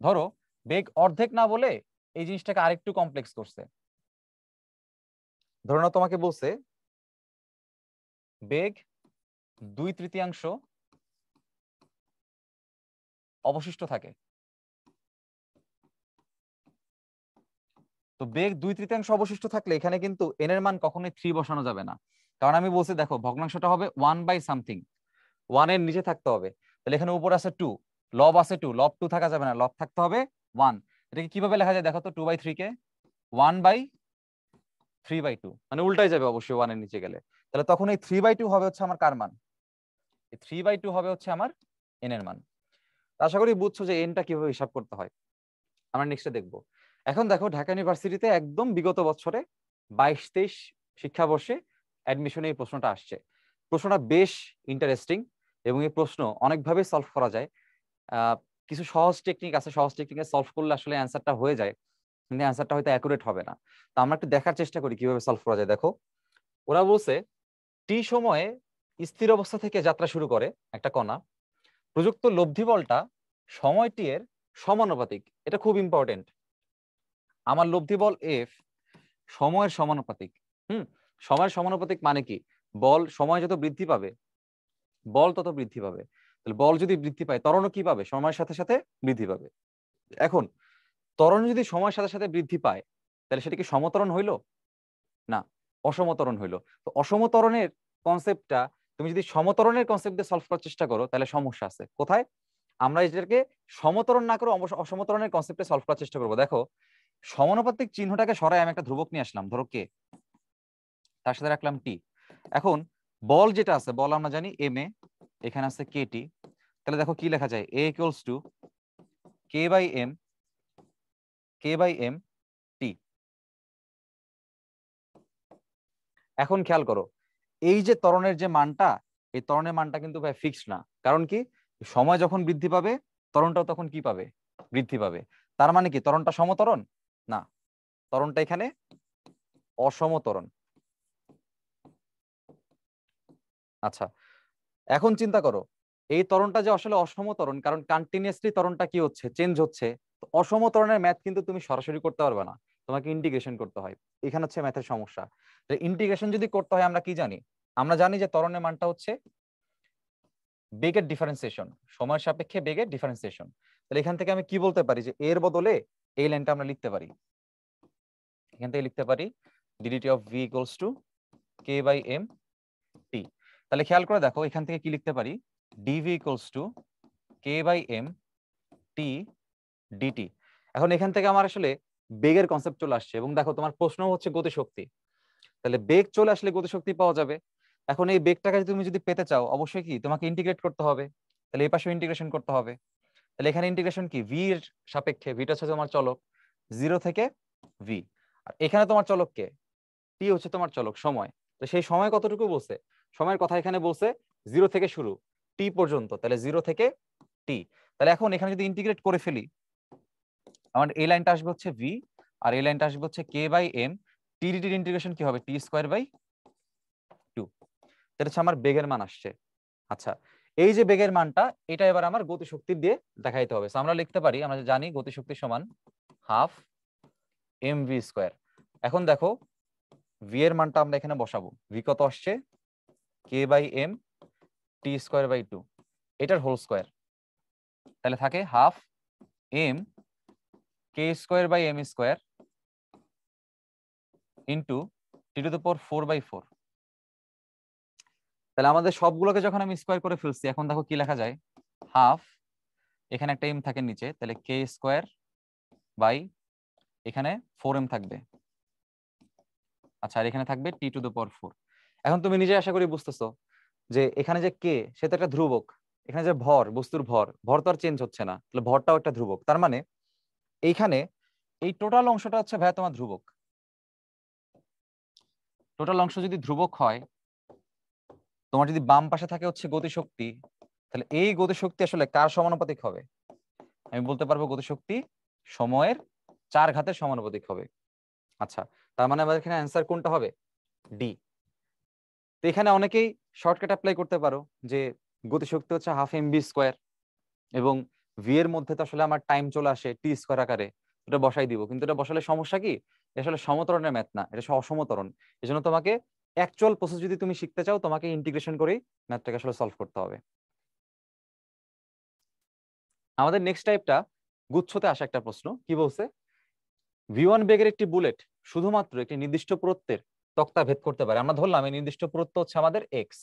ধরো বেগ অর্ধেক না বলে এই জিনিসটাকে আরেকটু কমপ্লেক্স করছে। ধরো না তোমাকে বলছে বেগ 2/3 অবশিষ্ট থাকে। তো বেগ 2/3 অবশিষ্ট থাকলে এখানে কিন্তু এন এর মান কখনোই 3 বসানো যাবে না। কারণ আমি বলছি দেখো ভগ্নাংশটা হবে 1/সামথিং, 1 এর নিচে থাকতে হবে। তাহলে এখানে উপর আছে 2, লব আছে 2, লব 2 থাকা যাবে না, লব থাকতে হবে 1। এটাকে কিভাবে লেখা যায় দেখো তো, 2/3 কে 1/3/2, মানে উল্টাই যাবে অবশ্যই 1 এর নিচে গেলে। তাহলে তখন এই 3/2 হবে হচ্ছে আমার কার মান? এই 3/2 হবে হচ্ছে আমার এন এর মান। আশা করি বুঝছো যে এনটা কিভাবে হিসাব করতে হয়। আমরা নেক্সটে দেখবো। এখন দেখো ঢাকা ইউনিভার্সিটিতে একদম বিগত বছরে 22-23 শিক্ষাবর্ষে অ্যাডমিশনে এই প্রশ্নটা আসছে। প্রশ্নটা বেশ ইন্টারেস্টিং এবং এই প্রশ্ন অনেকভাবে সলভ করা যায়। কিছু সহজ টেকনিক আছে, সহজ টেকনিকে সলভ করলে আসলে অ্যান্সারটা হয়ে যায়, কিন্তু অ্যান্সারটা হয়তো অ্যাকুরেট হবে না। তো আমরা একটু দেখার চেষ্টা করি কিভাবে সলভ করা যায়। দেখো, ওরা বলছে টি সময়ে স্থির অবস্থা থেকে যাত্রা শুরু করে একটা কণা, প্রযুক্ত লব্ধি বলটা সময় টি এর সমানুপাতিক। এটা খুব ইম্পর্টেন্ট। আমার লব্ধি বল এফ সময়ের সমানুপাতিক। সময়ের সমানুপাতিক মানে কি, বল সময় যত বৃদ্ধি পাবে বল তত বৃদ্ধি পাবে। তাহলে বল যদি বৃদ্ধি পায়, ত্বরণও কি পাবে, সময়ের সাথে সাথে বৃদ্ধি পাবে। এখন ত্বরণ যদি সময়ের সাথে সাথে বৃদ্ধি পায়, তাহলে সেটা কি সমত্বরণ হইলো? না, অসমত্বরণ হইলো। তো অসমত্বরণের কনসেপ্টটা তুমি যদি সমতরণের কনসেপ্ট দিয়ে সলভ করার চেষ্টা করো তাহলে সমস্যা আছে কোথায়। আমরা এটাকে সমতরণ না করে অসমতরণের কনসেপ্টে সলভ করার চেষ্টা করবো। দেখো সমানুপাতিক চিহ্নটাকে সরাই আমি একটা ধ্রুবক নিয়ে আসলাম, ধরো কে, তার সাথে রাখলাম টি। এখন বল যেটা আছে, বল আমরা জানি এম এ, এখানে আছে কে টি। তাহলে দেখো কি লেখা যায়, A equals to K by M T. এখন খেয়াল করো এই যে ত্বরণের যে মানটা, এই ত্বরণের মানটা কিন্তু ভাই ফিক্সড না। কারণ কি, সময় যখন বৃদ্ধি পাবে ত্বরণটাও তখন কি পাবে, বৃদ্ধি পাবে। তার মানে কি ত্বরণটা সমতরণ না, ত্বরণটা এখানে অসমতরণ। আচ্ছা এখন চিন্তা করো এই ত্বরণটা যে আসলে অসমতরণ, কারণ কন্টিনিউয়াসলি ত্বরণটা কি হচ্ছে, চেঞ্জ হচ্ছে। তো অসমতরণের ম্যাথ কিন্তু তুমি সরাসরি করতে পারবে না, তোমাকে ইন্টিগ্রেশন করতে হয়। এখানে হচ্ছে ম্যাথের সমস্যা। ইন্টিগ্রেশন যদি করতে হয় আমরা কি জানি, আমরা জানি যে ত্বরণের মানটা হচ্ছে বেগের ডিফারেন্সিয়েশন, সময়ের সাপেক্ষে বেগের ডিফারেন্সিয়েশন। তাহলে এখান থেকে আমি কি বলতে পারি যে এর বদলে এই লাইনটা আমরা লিখতে পারি, এখান থেকে লিখতে পারি d d t of v equals to K by M t. তাহলে খেয়াল করে দেখো এখান থেকে কি লিখতে পারি, d v equals to K by M t d t. এখন এখান থেকে আমার আসলে বেগের কনসেপ্ট চলে আসছে, এবং দেখো তোমার প্রশ্ন হচ্ছে গতিশক্তি, তাহলে বেগ চলে আসলে গতিশক্তি পাওয়া যাবে। এখন এই বেগটাকে তুমি যদি পেতে চাও অবশ্যই কি তোমাকে ইন্টিগ্রেট করতে হবে, তাহলে এই পাশে ইন্টিগ্রেশন করতে হবে। তাহলে এখানে ইন্টিগ্রেশন কি, ভি এর সাপেক্ষে, ভিটা হচ্ছে তোমার চলক, 0 থেকে ভি। আর এখানে তোমার চলক কে, টি হচ্ছে তোমার চলক সময়। তো সেই সময় কতটুকু বলছে, সময়ের কথা এখানে বলছে 0 থেকে শুরু টি পর্যন্ত, তাহলে 0 থেকে টি। তাহলে এখন এখানে যদি ইন্টিগ্রেট করে ফেলি, আমার এই লাইনটা আসবে হচ্ছে ভি, আর এই লাইনটা আসবে হচ্ছে কে বাই এম। টি ডিটির ইন্টিগ্রেশন কি হবে, টি স্কোয়ার বাই 2। এটা হচ্ছে আমার বেগের মান আসছে। আচ্ছা এই যে বেগের মানটা, এটা এবার আমার গতিশক্তি দিয়ে দেখাইতে হবে। আমরা লিখতে পারি, আমরা জানি গতিশক্তি সমান হাফ এম ভি স্কোয়ার। এখন দেখো ভি এর মানটা আমরা এখানে বসাবো, ভি কত আসছে, K by M T square by 2, এটার হোল স্কোয়ার। তাহলে থাকে half M K square by M square into T to the power 4/4। তাহলে আমাদের সবগুলোকে যখন আমি স্কোয়ার করে ফেলছি, এখন দেখো কি লেখা যায়, হাফ, এখানে একটা এম থাকে নিচে, তাহলে কে স্কোয়ার বাই এখানে 4m থাকবে। আচ্ছা আর এখানে থাকবে টি টু দ্য পাওয়ার 4। এখন তুমি নিজে আশা করি বুঝতেছো যে এখানে যে কে, সে তো একটা ধ্রুবক, এখানে যে ভর, বস্তুর ভর, ভর তো আর চেঞ্জ হচ্ছে না, তাহলে ভরটাও একটা ধ্রুবক। তার মানে এইখানে এই টোটাল অংশটা হচ্ছে ভাইয়া তোমার ধ্রুবক। টোটাল অংশ যদি ধ্রুবক হয়, তোমার যদি বাম পাশে থাকে হচ্ছে গতিশক্তি, তাহলে এই গতিশক্তি আসলে কার সমানুপাতিক হবে, আমি বলতে পারবো গতিশক্তি সময়ের 4 ঘাতের সমানুপাতিক হবে। আচ্ছা তার মানে আমাদের এখানে অ্যান্সার কোনটা হবে, ডি। তো এখানে অনেকেই শর্টকাট অ্যাপ্লাই করতে পারো যে গতিশক্তি হচ্ছে হাফ এম বি স্কোয়ার, এবং ভি এর মধ্যে তো আসলে আমার টাইম চলে আসে টি স্কোয়ার আকারে, এটা বসাই দিব। কিন্তু এটা বসালে সমস্যা কি, এটা আসলে সমতরণের ম্যাথ না, এটা অসমতরণ। এই জন্য তোমাকে অ্যাকচুয়াল প্রসেস যদি তুমি শিখতে চাও, তোমাকে ইন্টিগ্রেশন করেই ম্যাথটাকে আসলে সলভ করতে হবে। আমাদের নেক্সট টাইপটা গুচ্ছতে আসা একটা প্রশ্ন, কি বলছে, ভি1 বেগের একটি বুলেট শুধুমাত্র একটি নির্দিষ্ট পুরুত্বের তক্তা ভেদ করতে পারে। আমরা ধরলাম এই নির্দিষ্ট পুরুত্ব হচ্ছে আমাদের এক্স।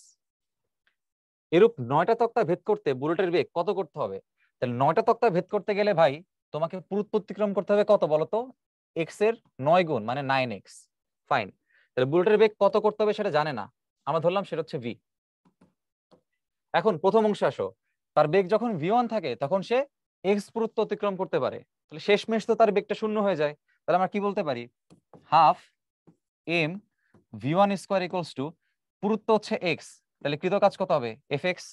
এরূপ 9টা তক্তা ভেদ করতে বুলেটের বেগ কত করতে হবে। তাহলে 9টা তক্তা ভেদ করতে গেলে ভাই তোমাকে পুরুত্ব অতিক্রম করতে হবে কত বলতো, এক্স এর 9 গুণ মানে 9x। ফাইন, তাহলে বুলেটের বেগ কত করতে হবে সেটা জানে না, আমরা ধরলাম সেটা হচ্ছে ভি। এখন প্রথম অংশে আসো, তার বেগ যখন v1 থাকে তখন সে এক্স পুরুত্ব অতিক্রম করতে পারে, তাহলে শেষমেশ তো তার বেগটা শূন্য হয়ে যায়। তাহলে আমরা কি বলতে পারি, half M v1 square equals to, পুরুত্ব হচ্ছে এক্স, তাহলে কৃত কাজ কত হবে, এফ এক্স।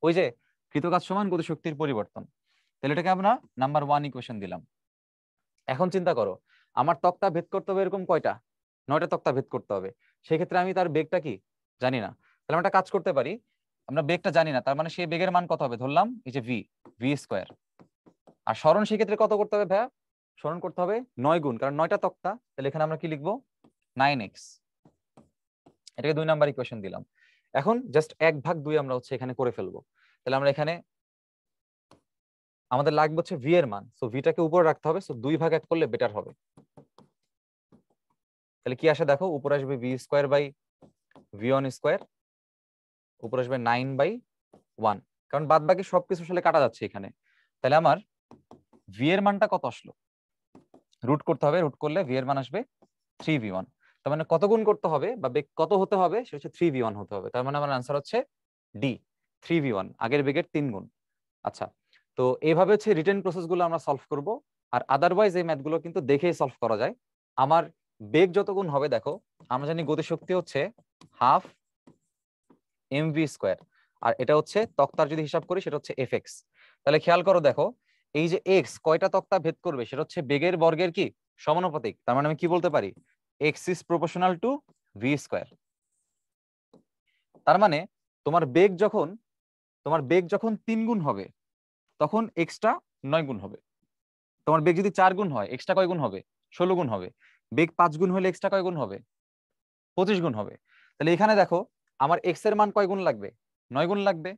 ওই যে কৃত কাজ সমান গতিশক্তির পরিবর্তন, তাহলে এটাকে আমরা নাম্বার 1 ইকুয়েশন দিলাম। এখন চিন্তা করো আমার তক্তা ভেদ করতে হবে এরকম কয়টা, 9টা তক্তা ভেদ করতে হবে। সেক্ষেত্রে আমি তার বেগটা কি জানি না, তাহলে আমরা একটা কাজ করতে পারি, আমরা বেগটা জানি না, তার মানে সেই বেগের মান কত হবে, ধরলাম এই যে ভি, ভি স্কোয়ার। আর স্মরণ সেক্ষেত্রে কত করতে হবে ভাইয়া, স্মরণ করতে হবে 9 গুণ, কারণ 9টা তক্তা, তাহলে এখানে আমরা কি লিখবো 9x। এটাকে 2 নাম্বার ইকুয়েশন দিলাম। এখন জাস্ট 1/2 আমরা হচ্ছে এখানে করে ফেলবো। তাহলে আমরা এখানে আমাদের লাগবে হচ্ছে ভি এর মান, সো ভিটাকে উপরে রাখতে হবে, সো 2/1 করলে বেটার হবে। তাহলে কি আসে দেখো, উপরে আসবে v square by v one square, উপরে আসবে 9/1, কারণ বাদ বাকি সবকিছু আসলে কাটা যাচ্ছে এখানে। তাহলে আমার ভি এর মানটা কত আসলো, রুট করতে হবে, রুট করলে ভি এর মান আসবে 3v1। তার মানে কত গুণ করতে হবে বা বেগ কত হতে হবে, সেটা হচ্ছে 3v1 হতে হবে। তার মানে আমার আনসার হচ্ছে ডি, 3v1, আগের বেগের 3 গুণ। আচ্ছা, তো এইভাবে হচ্ছে রিটেন প্রসেসগুলো আমরা সলভ করব। আর আদারওয়াইজ এই ম্যাথগুলো কিন্তু দেখেই সলভ করা যায়। আমার বেগ যত গুণ হবে, দেখো আমরা জানি গতিশক্তি হচ্ছে হাফ এমভি স্কোয়ার, আর এটা হচ্ছে তক্তার যদি হিসাব করি সেটা হচ্ছে এফ এক্স। তাহলে খেয়াল করো, দেখো এই যে এক্স কয়টা তক্তা ভেদ করবে সেটা হচ্ছে বেগের বর্গের কি সমানুপাতিক। তার মানে আমি কি বলতে পারি, x is proportional to V square. তার মানে তোমার বেগ যখন 3 গুণ হবে তখন এক্সট্রা 9 গুণ হবে। তোমার বেগ যদি 4 গুণ হয় এক্সট্রা কয় গুণ হবে, 16 গুণ হবে। বেগ 5 গুণ হলে এক্সট্রা কয় গুণ হবে, 25 গুণ হবে। তাহলে এখানে দেখো আমার এক্স এর মান কয় গুণ লাগবে, 9 গুণ লাগবে।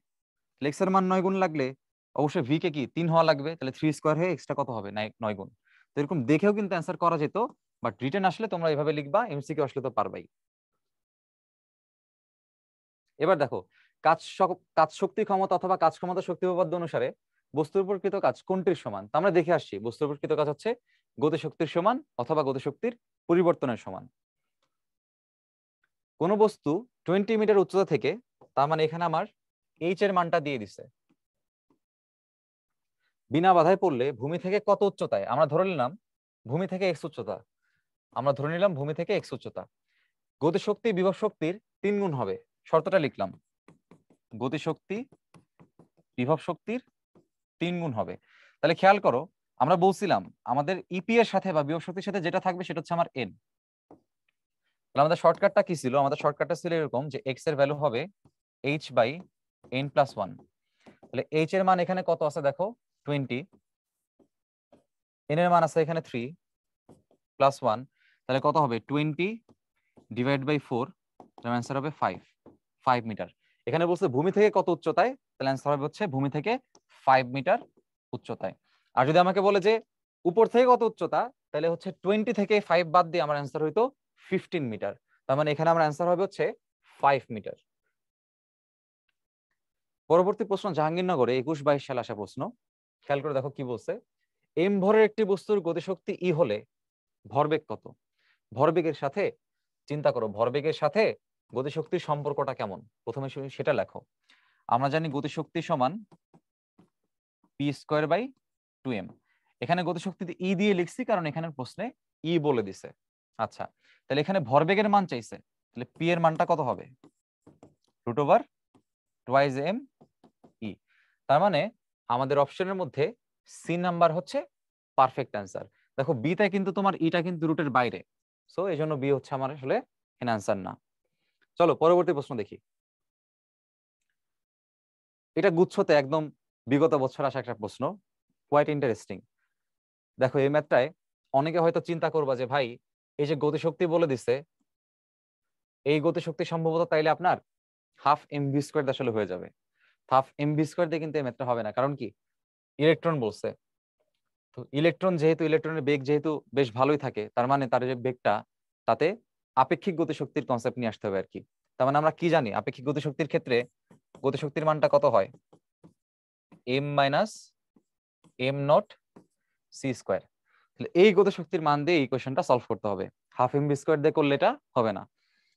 এক্স এর মান 9 গুণ লাগলে অবশ্যই ভি কে কি 3 হওয়া লাগবে, তাহলে 3 স্কোয়ার হয়ে এক্সট্রা কত হবে, 9 গুণ। তো এরকম দেখেও কিন্তু অ্যান্সার করা যেত, বাট রিটেন আসলে তোমরা এভাবে লিখবা, এমসিকিউ আসলে তো পারবাই। এবার দেখো কাজ শক্তি ক্ষমতা অথবা কাজ ক্ষমতা শক্তি উপপাদ্য অনুসারে বস্তুর উপর কৃত কাজ কোনটির সমান। তা আমরা দেখে আসছি বস্তুর উপর কৃত কাজ হচ্ছে গতিশক্তির সমান অথবা গতিশক্তির পরিবর্তনের সমান। কোন বস্তু 20 মিটার উচ্চতা থেকে, তার মানে এখানে আমার এইচ এর মানটা দিয়ে দিছে, বিনা বাধায় পড়লে ভূমি থেকে কত উচ্চতায়, আমরা ধরে নিলাম ভূমি থেকে এক্স উচ্চতা, গতিশক্তি বিভব শক্তির 3 গুণ হবে, শর্তটা লিখলাম, গতিশক্তি বিভব শক্তির 3 গুণ হবে। তাহলে খেয়াল করো, আমরা বলছিলাম আমাদের ইপি এর সাথে বা বিভব শক্তির সাথে যেটা থাকবে সেটা হচ্ছে আমার এন। তাহলে আমাদের শর্টকাটটা কি ছিল, আমাদের শর্টকাটটা ছিল এরকম যে এক্স এর ভ্যালু হবে h/n+1। তাহলে এইচ এর মান এখানে কত আছে দেখো 20, এন এর মান আছে এখানে 3 + 1, তাহলে কত হবে 20/4, তাহলে অ্যান্সার হবে 5 মিটার। এখানে বলছে ভূমি থেকে কত উচ্চতায়, তাহলে অ্যান্সার হবে হচ্ছে ভূমি থেকে 5 মিটার উচ্চতায়। আর যদি আমাকে বলে যে উপর থেকে কত উচ্চতা, তাহলে হচ্ছে 20 থেকে 5 বাদ দিয়ে আমার অ্যান্সার হইতো 15 মিটার। তার মানে এখানে আমার অ্যান্সার হবে হচ্ছে 5 মিটার। পরবর্তী প্রশ্ন জাহাঙ্গীরনগরে 21-22 সালে আসা প্রশ্ন, খেয়াল করে দেখো কি বলছে। এম ভরের একটি বস্তুর গতিশক্তি ই হলে ভরবেগ কত। ভরবেগের সাথে চিন্তা করো, ভরবেগের সাথে গতিশক্তির সম্পর্কটা কেমন, প্রথমে সেটা লেখো। আমরা জানি গতিশক্তি সমান p²/2m। এখানে গতিশক্তি ই দিয়ে লিখছি কারণ এখানে প্রশ্নে ই বলে দিছে। আচ্ছা, তাহলে এখানে ভরবেগের মান চাইছে, তাহলে পি এর মানটা কত হবে, √2m ই। তার মানে আমাদের অপশনের মধ্যে সি নাম্বার হচ্ছে পারফেক্ট অ্যান্সার। দেখো বিতে কিন্তু তোমার ইটা কিন্তু রুটের বাইরে, সো এই জন্য বি হচ্ছে আমার আসলে এখানে অ্যান্সার না। চলো পরবর্তী প্রশ্ন দেখি। এটা গুচ্ছতে একদম বিগত বছর আসা একটা প্রশ্ন, কোয়াইট ইন্টারেস্টিং। দেখো এই ম্যাথটায় অনেকে হয়তো চিন্তা করবা যে ভাই এই যে গতিশক্তি বলে দিছে, এই গতিশক্তি সম্ভবত তাইলে আপনার হাফ mv² আসলে হয়ে যাবে। হাফ mv² দিয়ে কিন্তু এই ম্যাথটা হবে না, কারণ কি ইলেকট্রন বলছে। তো ইলেকট্রনের বেগ যেহেতু বেশ ভালোই থাকে, তার মানে তার যে বেগটা তাতে আপেক্ষিক গতিশক্তির কনসেপ্ট নিয়ে আসতে হবে আর কি। তার মানে আমরা কি জানি আপেক্ষিক গতিশক্তির ক্ষেত্রে গতিশক্তির মানটা কত হয়, m-m0c²। এই গতিশক্তির মান দিয়ে এই কোশ্চেনটা সলভ করতে হবে, হাফ mv² দিয়ে করলে এটা হবে না।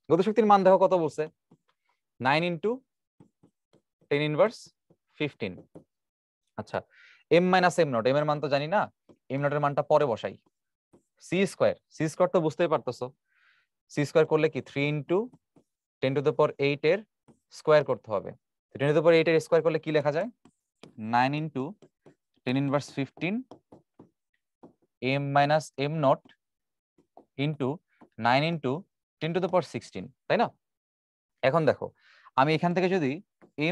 গতিশক্তির মান দেখো কত বলছে, 9 × 10⁻15। আচ্ছা, m-m0, এম এর মান তো জানি না, m0 এর মানটা পরে বসাই। c² তো বুঝতেই পারতেছো, c² করলে কি 3 × 10⁸ এর স্কোয়ার করতে হবে। 10⁸ এর স্কোয়ার করলে কি লেখা যায়, 9 × 10⁻15 m-m0 ইন্টু 9 × 10⁻16, তাই না? এখন দেখো আমি এখান থেকে যদি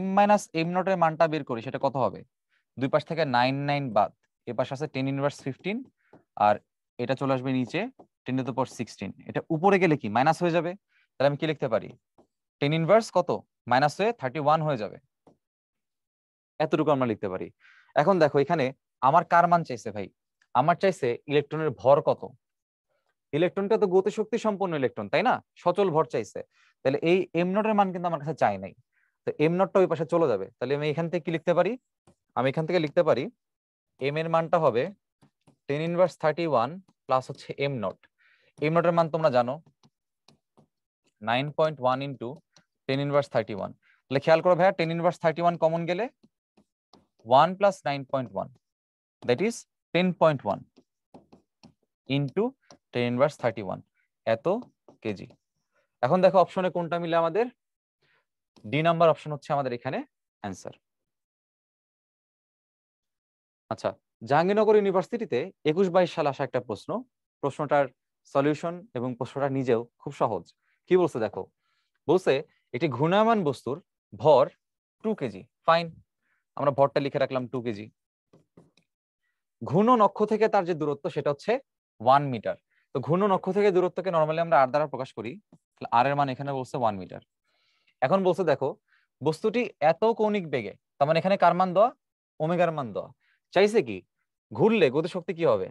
m-m0 এর মানটা বের করি সেটা কত হবে, দুই পাশ থেকে 9 বাদ, এ পাশে আছে 10⁻15 আর এটা চলে আসবে নিচে 10⁻16, এটা উপরে গেলে কি মাইনাস হয়ে যাবে। তাহলে আমি কি লিখতে পারি, 10 কত মাইনাস হয়ে 31 হয়ে যাবে, এতটুকু আমরা লিখতে পারি। এখন দেখো এখানে আমার কার মান চাইছে ভাই, আমার চাইছে ইলেকট্রনের ভর কত। ইলেকট্রনটা তো গতিশক্তি সম্পন্ন ইলেকট্রন, তাই না, সচল ভর চাইছে। তাহলে এই m0 এর মান কিন্তু আমার কাছে চাই নাই, তো এম নটটা ওই পাশে চলে যাবে, তাহলে আমি এখান থেকে কি লিখতে পারি, আমি এখান থেকে লিখতে পারি এম এর মানটা হবে 10^31 প্লাস হচ্ছে এম নট। এম নটের মান তোমরা জানো 9.1 ইন্টু 10^31। তাহলে খেয়াল করো ভাইয়া 10^31 কমন গেলে 1 প্লাস 9.1 দ্যাট ইজ 10.1 ইন্টু 10^31 এত কেজি। এখন দেখো অপশনে কোনটা মিলে আমাদের, ডি নাম্বার অপশন হচ্ছে আমাদের এখানে অ্যান্সার। আচ্ছা, জাহাঙ্গীরনগর ইউনিভার্সিটিতে 21-22 সালে আসা একটা প্রশ্ন, প্রশ্নটার সলিউশন এবং প্রশ্নটা নিজেও খুব সহজ। কি বলছে দেখো, বলছে একটি ঘূর্ণায়মান বস্তুর ভর 2 কেজি। ফাইন, আমরা ভরটা লিখে রাখলাম 2 কেজি। ঘূর্ণন অক্ষ থেকে তার যে দূরত্ব সেটা হচ্ছে 1 মিটার। তো ঘূর্ণন অক্ষ থেকে দূরত্বকে নরমালি আমরা আর দ্বারা প্রকাশ করি, আর এর মান এখানে বলছে 1 মিটার। এখন বলছে দেখো বস্তুটি এত কৌণিক বেগে, তার মানে এখানে কার মান দেওয়া, ওমেগার মান দেওয়া। চাইছে কি ঘুরলে গতিশক্তি কি হবে,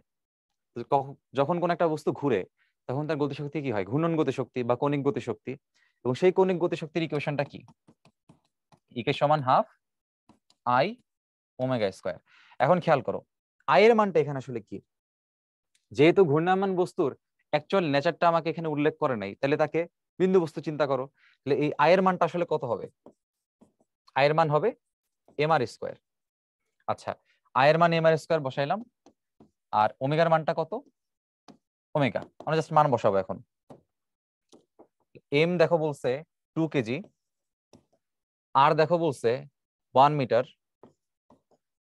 যখন কোন একটা বস্তু ঘুরে তখন তার গতিশক্তি কি হয়, ঘূর্ণন গতিশক্তি বা কৌণিক গতিশক্তি। এবং সেই কৌণিক গতিশক্তির ইকুয়েশনটা কি, ইকে সমান হাফ আই ওমেগা স্কয়ার। এখন খেয়াল করো আই এর মানটা এখানে আসলে কি, যেহেতু ঘূর্ণায়মান বস্তুর অ্যাকচুয়াল নেচারটা আমাকে এখানে উল্লেখ করে নাই, তাহলে তাকে বিন্দু বস্তু চিন্তা করো, তাহলে এই আই এর মানটা আসলে কত হবে, আই এর মান হবে এম আর স্কয়ার। আচ্ছা, আই এর মান এম আর স্কয়ার বসাইলাম, আর ওমেগার মানটা কত, ওমেগা আমরা জাস্ট মান বসাবো এখন। এম দেখো বলছে 2 কেজি, আর দেখো বলছে 1 মিটার,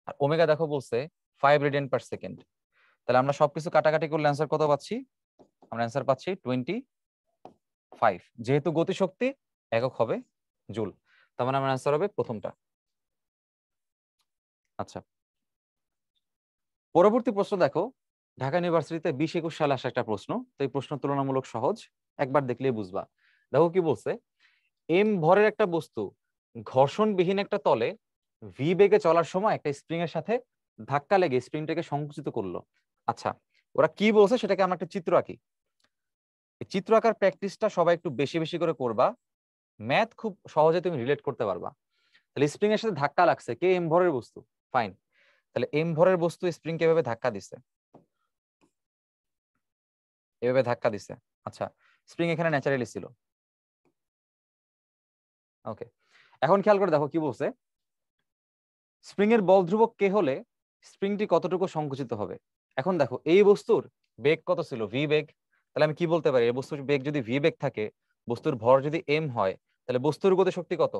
আর ওমেগা দেখো বলছে 5 রেডিয়ান পার সেকেন্ড। তাহলে আমরা সবকিছু কাটাকাটি করলে অ্যান্সার কত পাচ্ছি, আমরা অ্যান্সার পাচ্ছি 25। যেহেতু গতিশক্তি একক হবে জুল, তার মানে আমার অ্যান্সার হবে প্রথমটা। আচ্ছা, পরবর্তী প্রশ্ন দেখো, ঢাকা ইউনিভার্সিটিতে 20-21 সালে আসা একটা প্রশ্ন। তো এই প্রশ্ন তুলনামূলক সহজ, একবার দেখলেই বুঝবা। দেখো কি বলছে, এম ভরের একটা বস্তু ঘর্ষণবিহীন একটা তলে ভি বেগে চলার সময় একটা স্প্রিং এর সাথে ধাক্কা লেগে স্প্রিংটাকে সংকুচিত করলো। আচ্ছা, ওরা কি বলছে সেটাকে আমরা একটা চিত্র আঁকি। এই চিত্র আঁকার প্র্যাকটিসটা সবাই একটু বেশি বেশি করে করবা, ম্যাথ খুব সহজে তুমি রিলেট করতে পারবা। তাহলে স্প্রিং এর সাথে ধাক্কা লাগছে, কে, এম ভরের বস্তু। ফাইন, তাহলে এম ভরের বস্তু স্প্রিং কে এভাবে ধাক্কা দিছে, এভাবে ধাক্কা দিছে। আচ্ছা, স্প্রিং এখানে ন্যাচারালি ছিল। ওকে, এখন খেয়াল করে দেখো কি বলছে, স্প্রিং এর বল ধ্রুবক কে হলে স্প্রিংটি কতটুকু সংকুচিত হবে। এখন দেখো এই বস্তুর বেগ কত ছিল, ভি বেগ। তাহলে আমি কি বলতে পারি, এই বস্তুর বেগ যদি ভি বেগ থাকে, বস্তুর ভর যদি এম হয়, তাহলে বস্তুর গতিশক্তি কত,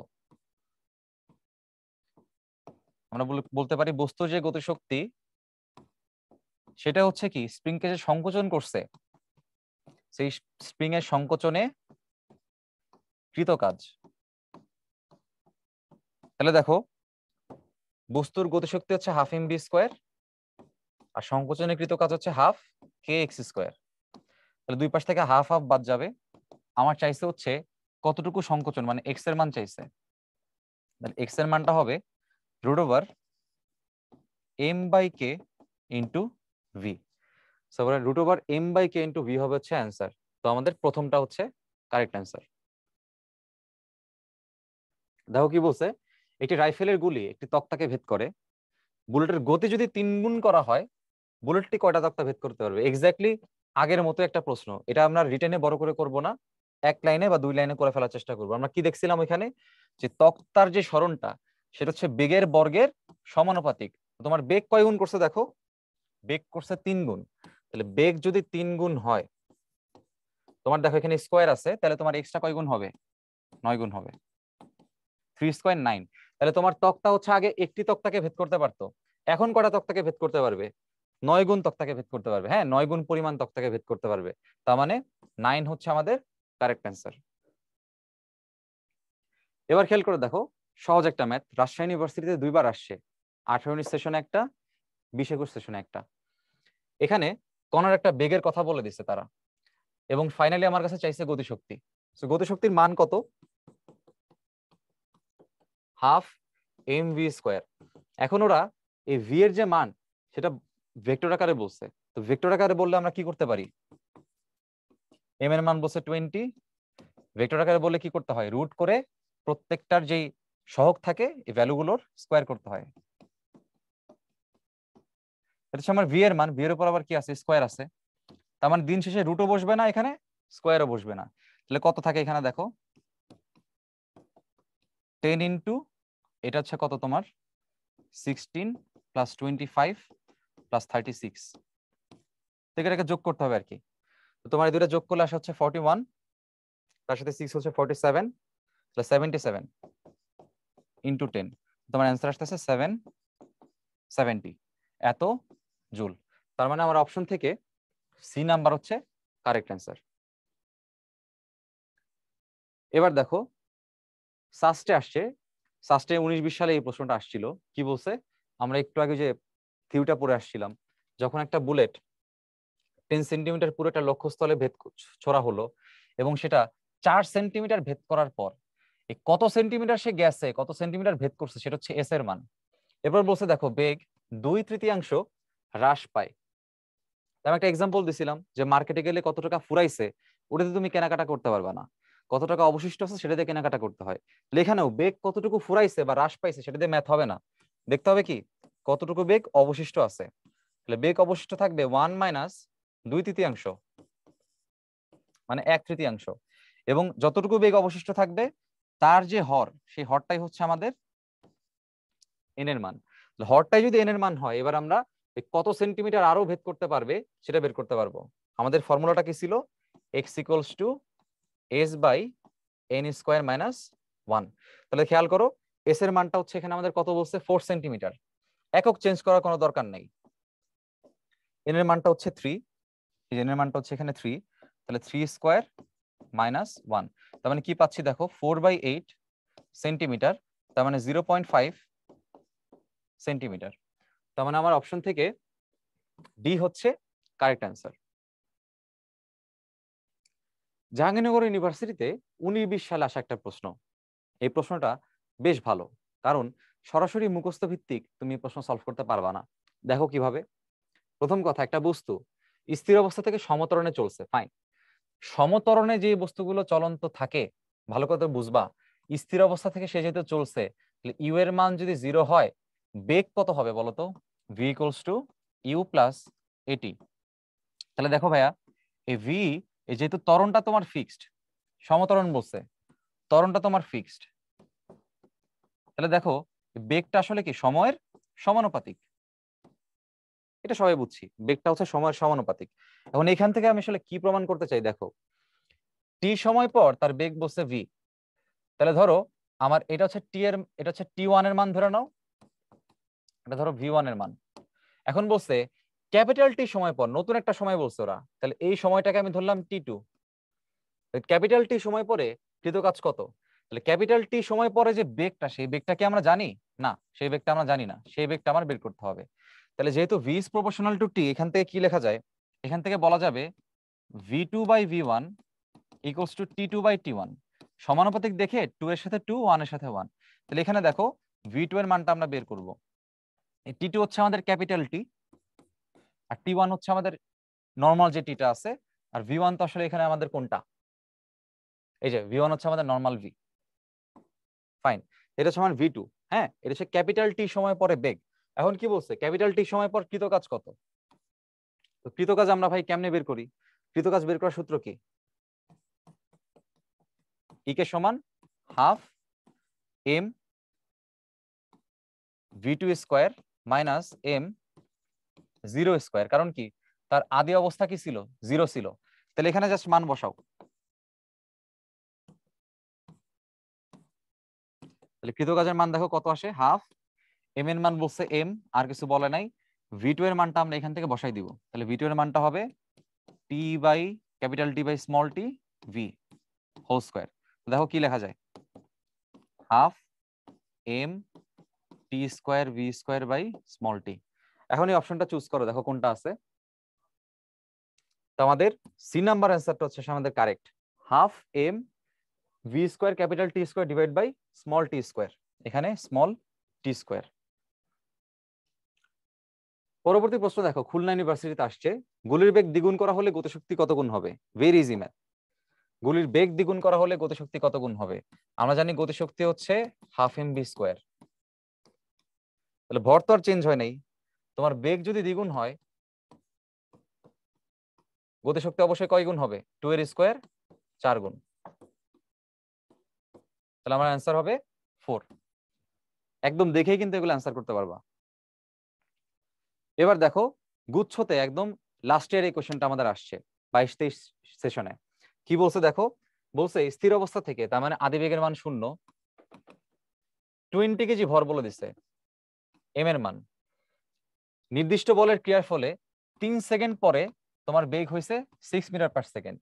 আমরা বলতে পারি বস্তুর যে গতিশক্তি সেটা হচ্ছে কি, স্প্রিংকে যে সংকোচন করছে সেই স্প্রিং এর সংকোচনে কৃত কাজ। তাহলে দেখো বস্তুর গতিশক্তি হচ্ছে হাফ এম বি স্কোয়ার, আর সংকোচনে কৃত কাজ হচ্ছে হাফ কে এক্স স্কোয়ার। তাহলে দুই পাশ থেকে হাফ হাফ বাদ যাবে। আমার চাইছে হচ্ছে কতটুকু সংকোচন, মানে এক্স এর মান চাইছে। তাহলে এক্স এর মানটা হবে √ m by k into v. √m/k into v হবে হচ্ছে অ্যান্সার। তো আমাদের প্রথমটা হচ্ছে কারেক্ট অ্যান্সার। দেখো কি বলছে, একটি রাইফেলের গুলি একটি তক্তাকে ভেদ করে, বুলেটের গতি যদি 3 গুণ করা হয়, বুলেটটি কয়টা তক্তা ভেদ করতে পারবে। এক্স্যাক্টলি আগের মতো একটা প্রশ্ন, এটা আমরা রিটেনে বড় করে করব না, এক লাইনে বা 2 লাইনে করে ফেলার চেষ্টা করবো। আমরা কি দেখছিলাম ওইখানে, যে তক্তার যে সরণটা সেটা হচ্ছে বেগের বর্গের সমানুপাতিক। তোমার বেগ কয় গুণ করছে দেখো, বেগ করছে 3 গুণ। তাহলে বেগ যদি 3 গুণ হয়, তোমার দেখো এখানে স্কোয়ার আছে, তাহলে তোমার এক্সট্রা কয় গুণ হবে, 9 গুণ হবে। 3 স্কোয়ার 9। তাহলে তোমার তক্তা হচ্ছে আগে একটি তক্তাকে ভেদ করতে পারতো, এখন কটা তক্তাকে ভেদ করতে পারবে, 9 গুণ তক্তাকে ভেদ করতে পারবে। হ্যাঁ, 9 গুণ পরিমাণ তক্তাকে ভেদ করতে পারবে। তার মানে 9 হচ্ছে আমাদের কারেক্ট অ্যান্সার। এবার খেয়াল করে দেখো, সহজ একটা ম্যাথ, রাজশাহী ইউনিভার্সিটিতে 2বার আসছে, 18 সেশনে একটা, 20-21 সেশনে একটা। এখানে কণার একটা বেগের কথা বলে দিচ্ছে তারা, এবং ফাইনালি আমার কাছে চাইছে গতিশক্তি। গতিশক্তির মান কত, হাফ এম ভি স্কোয়ার। এখন ওরা এই ভি এর যে মান সেটা ভেক্টর আকারে বলছে। তো ভেক্টর আকারে বললে আমরা কি করতে পারি, এম এর মান বলছে 20, ভেক্টর আকারে বললে কি করতে হয়, রুট করে প্রত্যেকটার যেই সহগ থাকে এই ভ্যালুগুলোর স্কোয়ার করতে হয়। এটা হচ্ছে আমার ভি এর মান, ভি এর উপর আবার কি আছে, স্কোয়ার আছে। তার মানে দিন শেষে রুটও বসবে না এখানে, স্কোয়ারও বসবে না। তাহলে কত থাকে এখানে দেখো, 10 ইন্টু এটা হচ্ছে কত তোমার 16 প্লাস 25 প্লাস 36, থেকে এটাকে যোগ করতে হবে আর কি। তো তোমার এই দুটো যোগ করলে আসা হচ্ছে 41, তার সাথে 6 হচ্ছে 47 প্লাস 77 ইন্টু 10, তোমার অ্যান্সার আসতেছে 770 এত জুল। তার মানে আমার অপশন থেকে সি নাম্বার হচ্ছে কারেক্ট অ্যান্সার। এবার দেখো সাস্টে আসছে, সাস্টে 19-20 সালে এই প্রশ্নটা আসছিল। কি বলছে, আমরা একটু আগে যে থিওরিটা পড়ে আসছিলাম, যখন একটা বুলেট 10 সেন্টিমিটার পুরোটা লক্ষ্যস্থলে ভেদ ছোড়া হলো এবং সেটা 4 সেন্টিমিটার ভেদ করার পর এই কত সেন্টিমিটার সে গেছে, কত সেন্টিমিটার ভেদ করছে, সেটা হচ্ছে এস এর মান। এরপর বলছে দেখো বেগ 2/3 হ্রাস পায়। আমি একটা এক্সাম্পল দিছিলাম যে মার্কেটে গেলে কত টাকা ফুরাইছে ওটাতে তুমি কেনাকাটা করতে পারবে না, কত টাকা অবশিষ্ট আছে সেটা দিয়ে কেনাকাটা করতে হয়। এখানেও বেগ কতটুকু ফুরাইছে বা হ্রাস পাইছে সেটা দিয়ে ম্যাথ হবে না, দেখতে হবে কি কতটুকু বেগ অবশিষ্ট আছে। তাহলে বেগ অবশিষ্ট থাকবে 1 মাইনাস 2/3 মানে 1/3, এবং যতটুকু বেগ অবশিষ্ট থাকবে তার যে হর, সেই হরটাই হচ্ছে আমাদের এন এর মান। হরটাই যদি এন এর মান হয়, এবার আমরা কত সেন্টিমিটার আরো ভেদ করতে পারবে সেটা বের করতে পারবো। আমাদের ফর্মুলাটা কি ছিল, x equals to s by n square minus 1। তাহলে খেয়াল করো এস এর মানটা হচ্ছে এখানে আমাদের কত বলছে, 4 সেন্টিমিটার, একক চেঞ্জ করার কোনো দরকার নেই। এন এর মানটা হচ্ছে 3, এন এর মানটা হচ্ছে এখানে 3, তাহলে 3 স্কোয়ার মাইনাস 1, তার মানে কি পাচ্ছি দেখো 4/8 সেন্টিমিটার, তার মানে 0.5 সেন্টিমিটার। তার মানে আমার অপশন থেকে ডি হচ্ছে কারেক্ট অ্যান্সার। জাহাঙ্গীরনগর ইউনিভার্সিটিতে 19-20 সালে আসা একটা প্রশ্ন, এই প্রশ্নটা বেশ ভালো, কারণ সরাসরি মুখস্থ ভিত্তিক তুমি এই প্রশ্ন সলভ করতে পারবা না। দেখো কিভাবে। প্রথম কথা, একটা বস্তু স্থির অবস্থা থেকে সমতরণে চলছে, ফাইন। সমতরণে যে বস্তুগুলো চলন্ত থাকে ভালো করে বুঝবা, স্থির অবস্থা থেকে সে যেহেতু চলছে, ইউ এর মান যদি 0 হয় বেগ কত হবে বলতো, v equals to u plus a t. তাহলে দেখো ভাইয়া এই ভি, এই যেহেতু ত্বরণটা তোমার ফিক্সড, সমতরণ বলছে ত্বরণটা তোমার ফিক্সড, তাহলে দেখো বেগটা আসলে কি সময়ের সমানুপাতিক, এটা সবাই বুঝছি, বেগটা হচ্ছে সময়ের সমানুপাতিক। এখন এখান থেকে আমি আসলে কি প্রমাণ করতে চাই, দেখো টি সময় পর তার বেগ বলছে ভি, তাহলে ধরো আমার এটা হচ্ছে টি এর, এটা হচ্ছে T1 এর মান ধরে নাও, এটা ধরো V1 এর মান। এখন বলছে ক্যাপিটাল টি সময় পর, নতুন একটা সময় বলছে ওরা, তাহলে এই সময়টাকে আমি ধরলাম T2। ক্যাপিটাল টি সময় পরে কৃত কাজ কত, তাহলে ক্যাপিটাল টি সময় পরে যে বেগটা, সেই বেগটা কি আমরা জানি, না সেই বেগটা আমরা জানি না, সেই বেগটা আমার বের করতে হবে। তাহলে যেহেতু V ইজ প্রপোর্শনাল টু টি, এখান থেকে কি লেখা যায়, এখান থেকে বলা যাবে V2/V1 ইকুয়ালস টু T2/T1, সমানুপাতিক দেখে 2 এর সাথে 2, 1 এর সাথে 1। তাহলে এখানে দেখো V2 এর মানটা আমরা বের করব, এই T2 হচ্ছে আমাদের ক্যাপিটাল টি, আর T1 হচ্ছে আমাদের নর্মাল যে টিটা আছে, আর V1 তো আসলে এখানে আমাদের কোনটা, এই যে V1 হচ্ছে আমাদের নর্মাল ভি, ফাইন। এটা হচ্ছে আমার V2, হ্যাঁ এটা হচ্ছে ক্যাপিটাল টি সময় পরে বেগ। এখন কি বলছে, ক্যাপিটাল টি সময় পর কৃত কাজ কত, তো কৃত কাজ আমরা ভাই কেমনে বের করি, কৃত কাজ বের করার সূত্র কি, ই কে সমান half m V2 square minus m 0 square, কারণ কি তার আদি অবস্থা কি ছিল, 0 ছিল। তাহলে এখানে জাস্ট মান বসাও, তাহলে কৃত কাজের মান দেখো কত আসে, হাফ এম এর মান বলছে এম, আর কিছু বলে নাই, V2 এর মানটা আমরা এখান থেকে বসাই দিব, তাহলে V2 এর মানটা হবে T by capital T by small T V whole square. দেখো কি লেখা যায়, half M T square V square by small T. এখন এই অপশনটা চুজ করো, দেখো কোনটা আছে। তো আমাদের সি নাম্বার অ্যান্সারটা হচ্ছে আমাদের correct, half M V square capital t square divide by small t square, এখানে স্মল টি স্কোয়ার। পরবর্তী প্রশ্ন দেখো, খুলনা ইউনিভার্সিটিতে আসছে, গুলির বেগ দ্বিগুণ করা হলে গতিশক্তি কত গুণ হবে, ভেরি ইজি ম্যাথ। গুলির বেগ দ্বিগুণ করা হলে গতিশক্তি কত গুণ হবে? আমরা জানি গতিশক্তি হচ্ছে হাফ mv স্কোয়ার। তাহলে ভর তো আর চেঞ্জ হয় নাই, তোমার বেগ যদি দ্বিগুণ হয় গতিশক্তি অবশ্যই কয় গুণ হবে? 2 এর স্কোয়ার, 4 গুণ। তাহলে আমার অ্যান্সার হবে 4। একদম দেখেই কিন্তু এগুলো অ্যান্সার করতে পারবা। এবার দেখো গুচ্ছতে একদম লাস্টের এই কোশ্চেনটা আমাদের আসছে 22-23 সেশনে। কি বলছে দেখো, বলছে স্থির অবস্থা থেকে, তার মানে আদিবেগের মান 0, 20 কেজি ভর বলে দিছে, এম এর মান, নির্দিষ্ট বলের ক্রিয়ার ফলে 3 সেকেন্ড পরে তোমার বেগ হয়েছে 6 মিটার পার সেকেন্ড।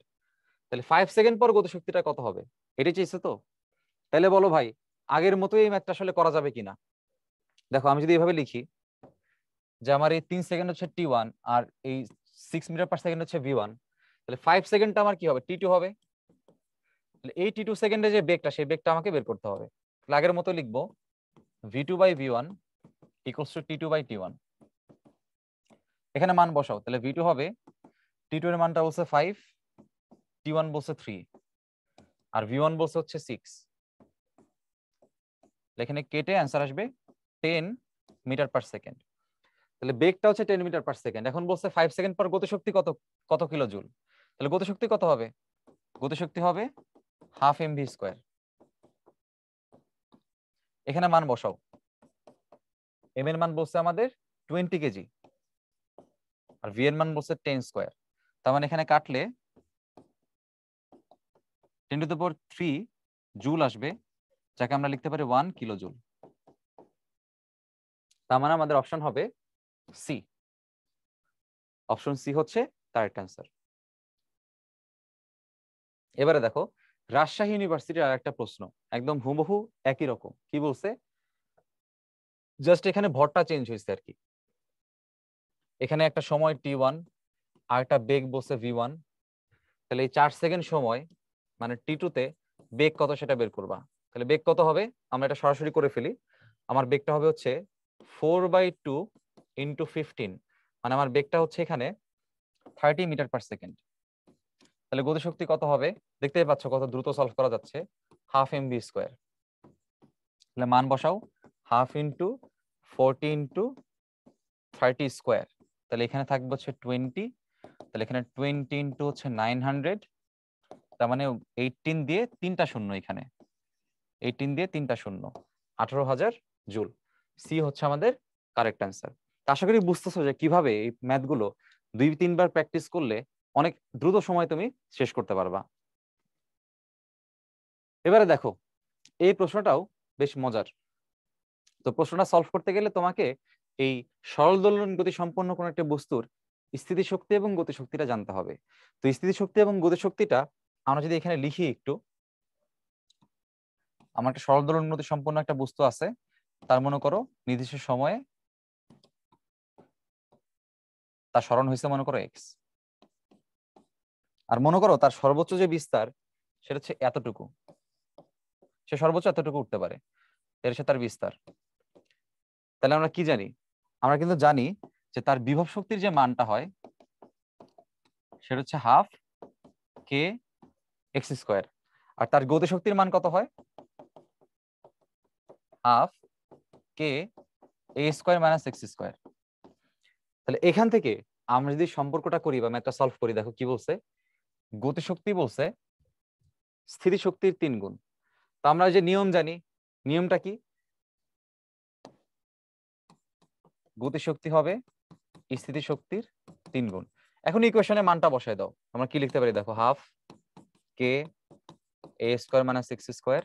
তাহলে 5 সেকেন্ড পর গতিশক্তিটা কত হবে? এটাই চেয়েছে তো। তাহলে বলো ভাই আগের মতোই এই ম্যাথটা আসলে করা যাবে কিনা। দেখো আমি যদি এভাবে লিখি যে আমার এই 3 সেকেন্ড হচ্ছে t1 আর এই 6 মিটার পার সেকেন্ড হচ্ছে v1, তাহলে 5 সেকেন্ডটা আমার কি হবে? t2 হবে। তাহলে এই t2 সেকেন্ডে যে বেগটা, সেই বেগটা আমাকে বের করতে হবে। তাহলে আগের মতো লিখবো v2 by v1 equals to t2 by t1। এখানে মান বসাও, তাহলে v2 হবে, t2 এর মানটা বলছে 5, t1 বলছে 3 আর v1 বলছে হচ্ছে 6। এখানে কেটে অ্যান্সার আসবে 10 মিটার পার সেকেন্ড। তাহলে বেগটা হচ্ছে 10 মিটার পার সেকেন্ড। এখন বলছে 5 সেকেন্ড পর গতিশক্তি কত, কত কিলো জুল। তাহলে গতিশক্তি কত হবে? গতিশক্তি হবে হাফ mv স্কোয়ার। এখানে মান বসাও, এম এর মান বলছে আমাদের 20 কেজি আর ভি এর মান বলছে 10 স্কোয়ার। তার মানে এখানে কাটলে 10 টু দ্য পাওয়ার 3 জুল আসবে, যাকে আমরা লিখতে পারি 1 কিলো জুল। তার মানে আমাদের অপশন হবে সি। অপশন সি হচ্ছে কারেক্ট অ্যান্সার। এবারে দেখো রাজশাহী ইউনিভার্সিটির আর একটা প্রশ্ন, একদম হুবহু একই রকম। কি বলছে, জাস্ট এখানে ভরটা চেঞ্জ হয়েছে আর কি। এখানে একটা সময় t1 আর একটা বেগ বলছে v1। তাহলে এই 4 সেকেন্ড সময় মানে t2 তে বেগ কত সেটা বের করবা। তাহলে বেগ কত হবে আমরা এটা সরাসরি করে ফেলি। আমার বেগটা হবে হচ্ছে 4/2 ইন্টু 15, মানে আমার বেগটা হচ্ছে এখানে 30 মিটার পার সেকেন্ড। তাহলে গতিশক্তি কত হবে দেখতেই পাচ্ছ কত দ্রুত সলভ করা যাচ্ছে, হাফ mv স্কোয়ার। তাহলে মান বসাও, হাফ ইন্টু 40 ইন্টু 30 স্কোয়ার। তাহলে এখানে থাকবে হচ্ছে 20। তাহলে এখানে 20 ইন্টু হচ্ছে 900, তার মানে 18 দিয়ে 3টা শূন্য, এখানে 18 দিয়ে 3টা শূন্য, 18,000 জুল। সি হচ্ছে আমাদের কারেক্ট অ্যান্সার। আশা করি বুঝতেছো যে কিভাবে এই ম্যাথগুলো 2-3 বার প্র্যাকটিস করলে অনেক দ্রুত সময় তুমি শেষ করতে পারবা। এবারে দেখো এই প্রশ্নটাও বেশ মজার। তো প্রশ্নটা সলভ করতে গেলে তোমাকে এই সরল দোলন গতি সম্পন্ন কোন একটা বস্তুর স্থিতিশক্তি এবং গতিশক্তিটা জানতে হবে। তো স্থিতিশক্তি এবং গতিশক্তিটা আমরা যদি এখানে লিখি একটু, আমার একটা সরল দোলন গতি সম্পন্ন একটা বস্তু আছে, তার মনে করো নির্দিষ্ট সময়ে তার সরণ হয়েছে মনে করো এক্স, আর মনে করো তার সর্বোচ্চ যে বিস্তার সেটা হচ্ছে এতটুকু, সে সর্বোচ্চ এতটুকু উঠতে পারে, এর সাথে তার বিস্তার। তাহলে আমরা কি জানি, আমরা কিন্তু জানি যে তার বিভব শক্তির যে মানটা হয় সেটা হচ্ছে হাফ কে এক্স স্কোয়ার, আর তার গতিশক্তির মান কত হয়? Half K A square minus X square. তাহলে এখান থেকে আমরা যদি সম্পর্কটা করি বা ম্যাথটা সলভ করি, দেখো কি বলছে, গতিশক্তি বলছে স্থিতিশক্তির 3 গুণ। তো আমরা যে নিয়ম জানি, নিয়মটা কি, গতিশক্তি হবে স্থিতিশক্তির 3 গুণ। এখন ইকুয়েশনে মানটা বসায় দাও, আমরা কি লিখতে পারি দেখো, half K A square minus X square,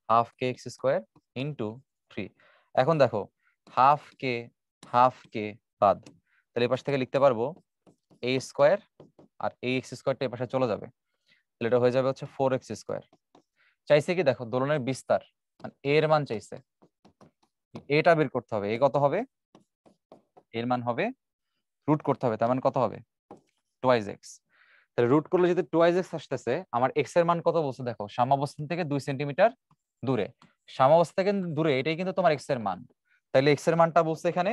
half K X square into 3। এখন দেখো হাফ কে বাদ, তাহলে এই পাশ থেকে লিখতে পারবো এ স্কোয়ার, আর এই এক্স স্কোয়ারটা এই পাশে চলে যাবে, তাহলে এটা হয়ে যাবে হচ্ছে 4x স্কোয়ার। চাইছে কি দেখো দোলনের বিস্তার, মানে এর মান চাইছে, এটা বের করতে হবে। এ কত হবে? এর মান হবে রুট করতে হবে, তার মানে কত হবে? 2x। তাহলে রুট করলে যদি 2x আসতেছে, আমার এক্স এর মান কত বলছে দেখো, সাম্যাবস্থান থেকে 2 সেন্টিমিটার দূরে, সাম্যাবস্থা থেকে দূরে, এটাই কিন্তু তোমার এক্স এর মান। তাহলে এক্স এর মানটা বলছে এখানে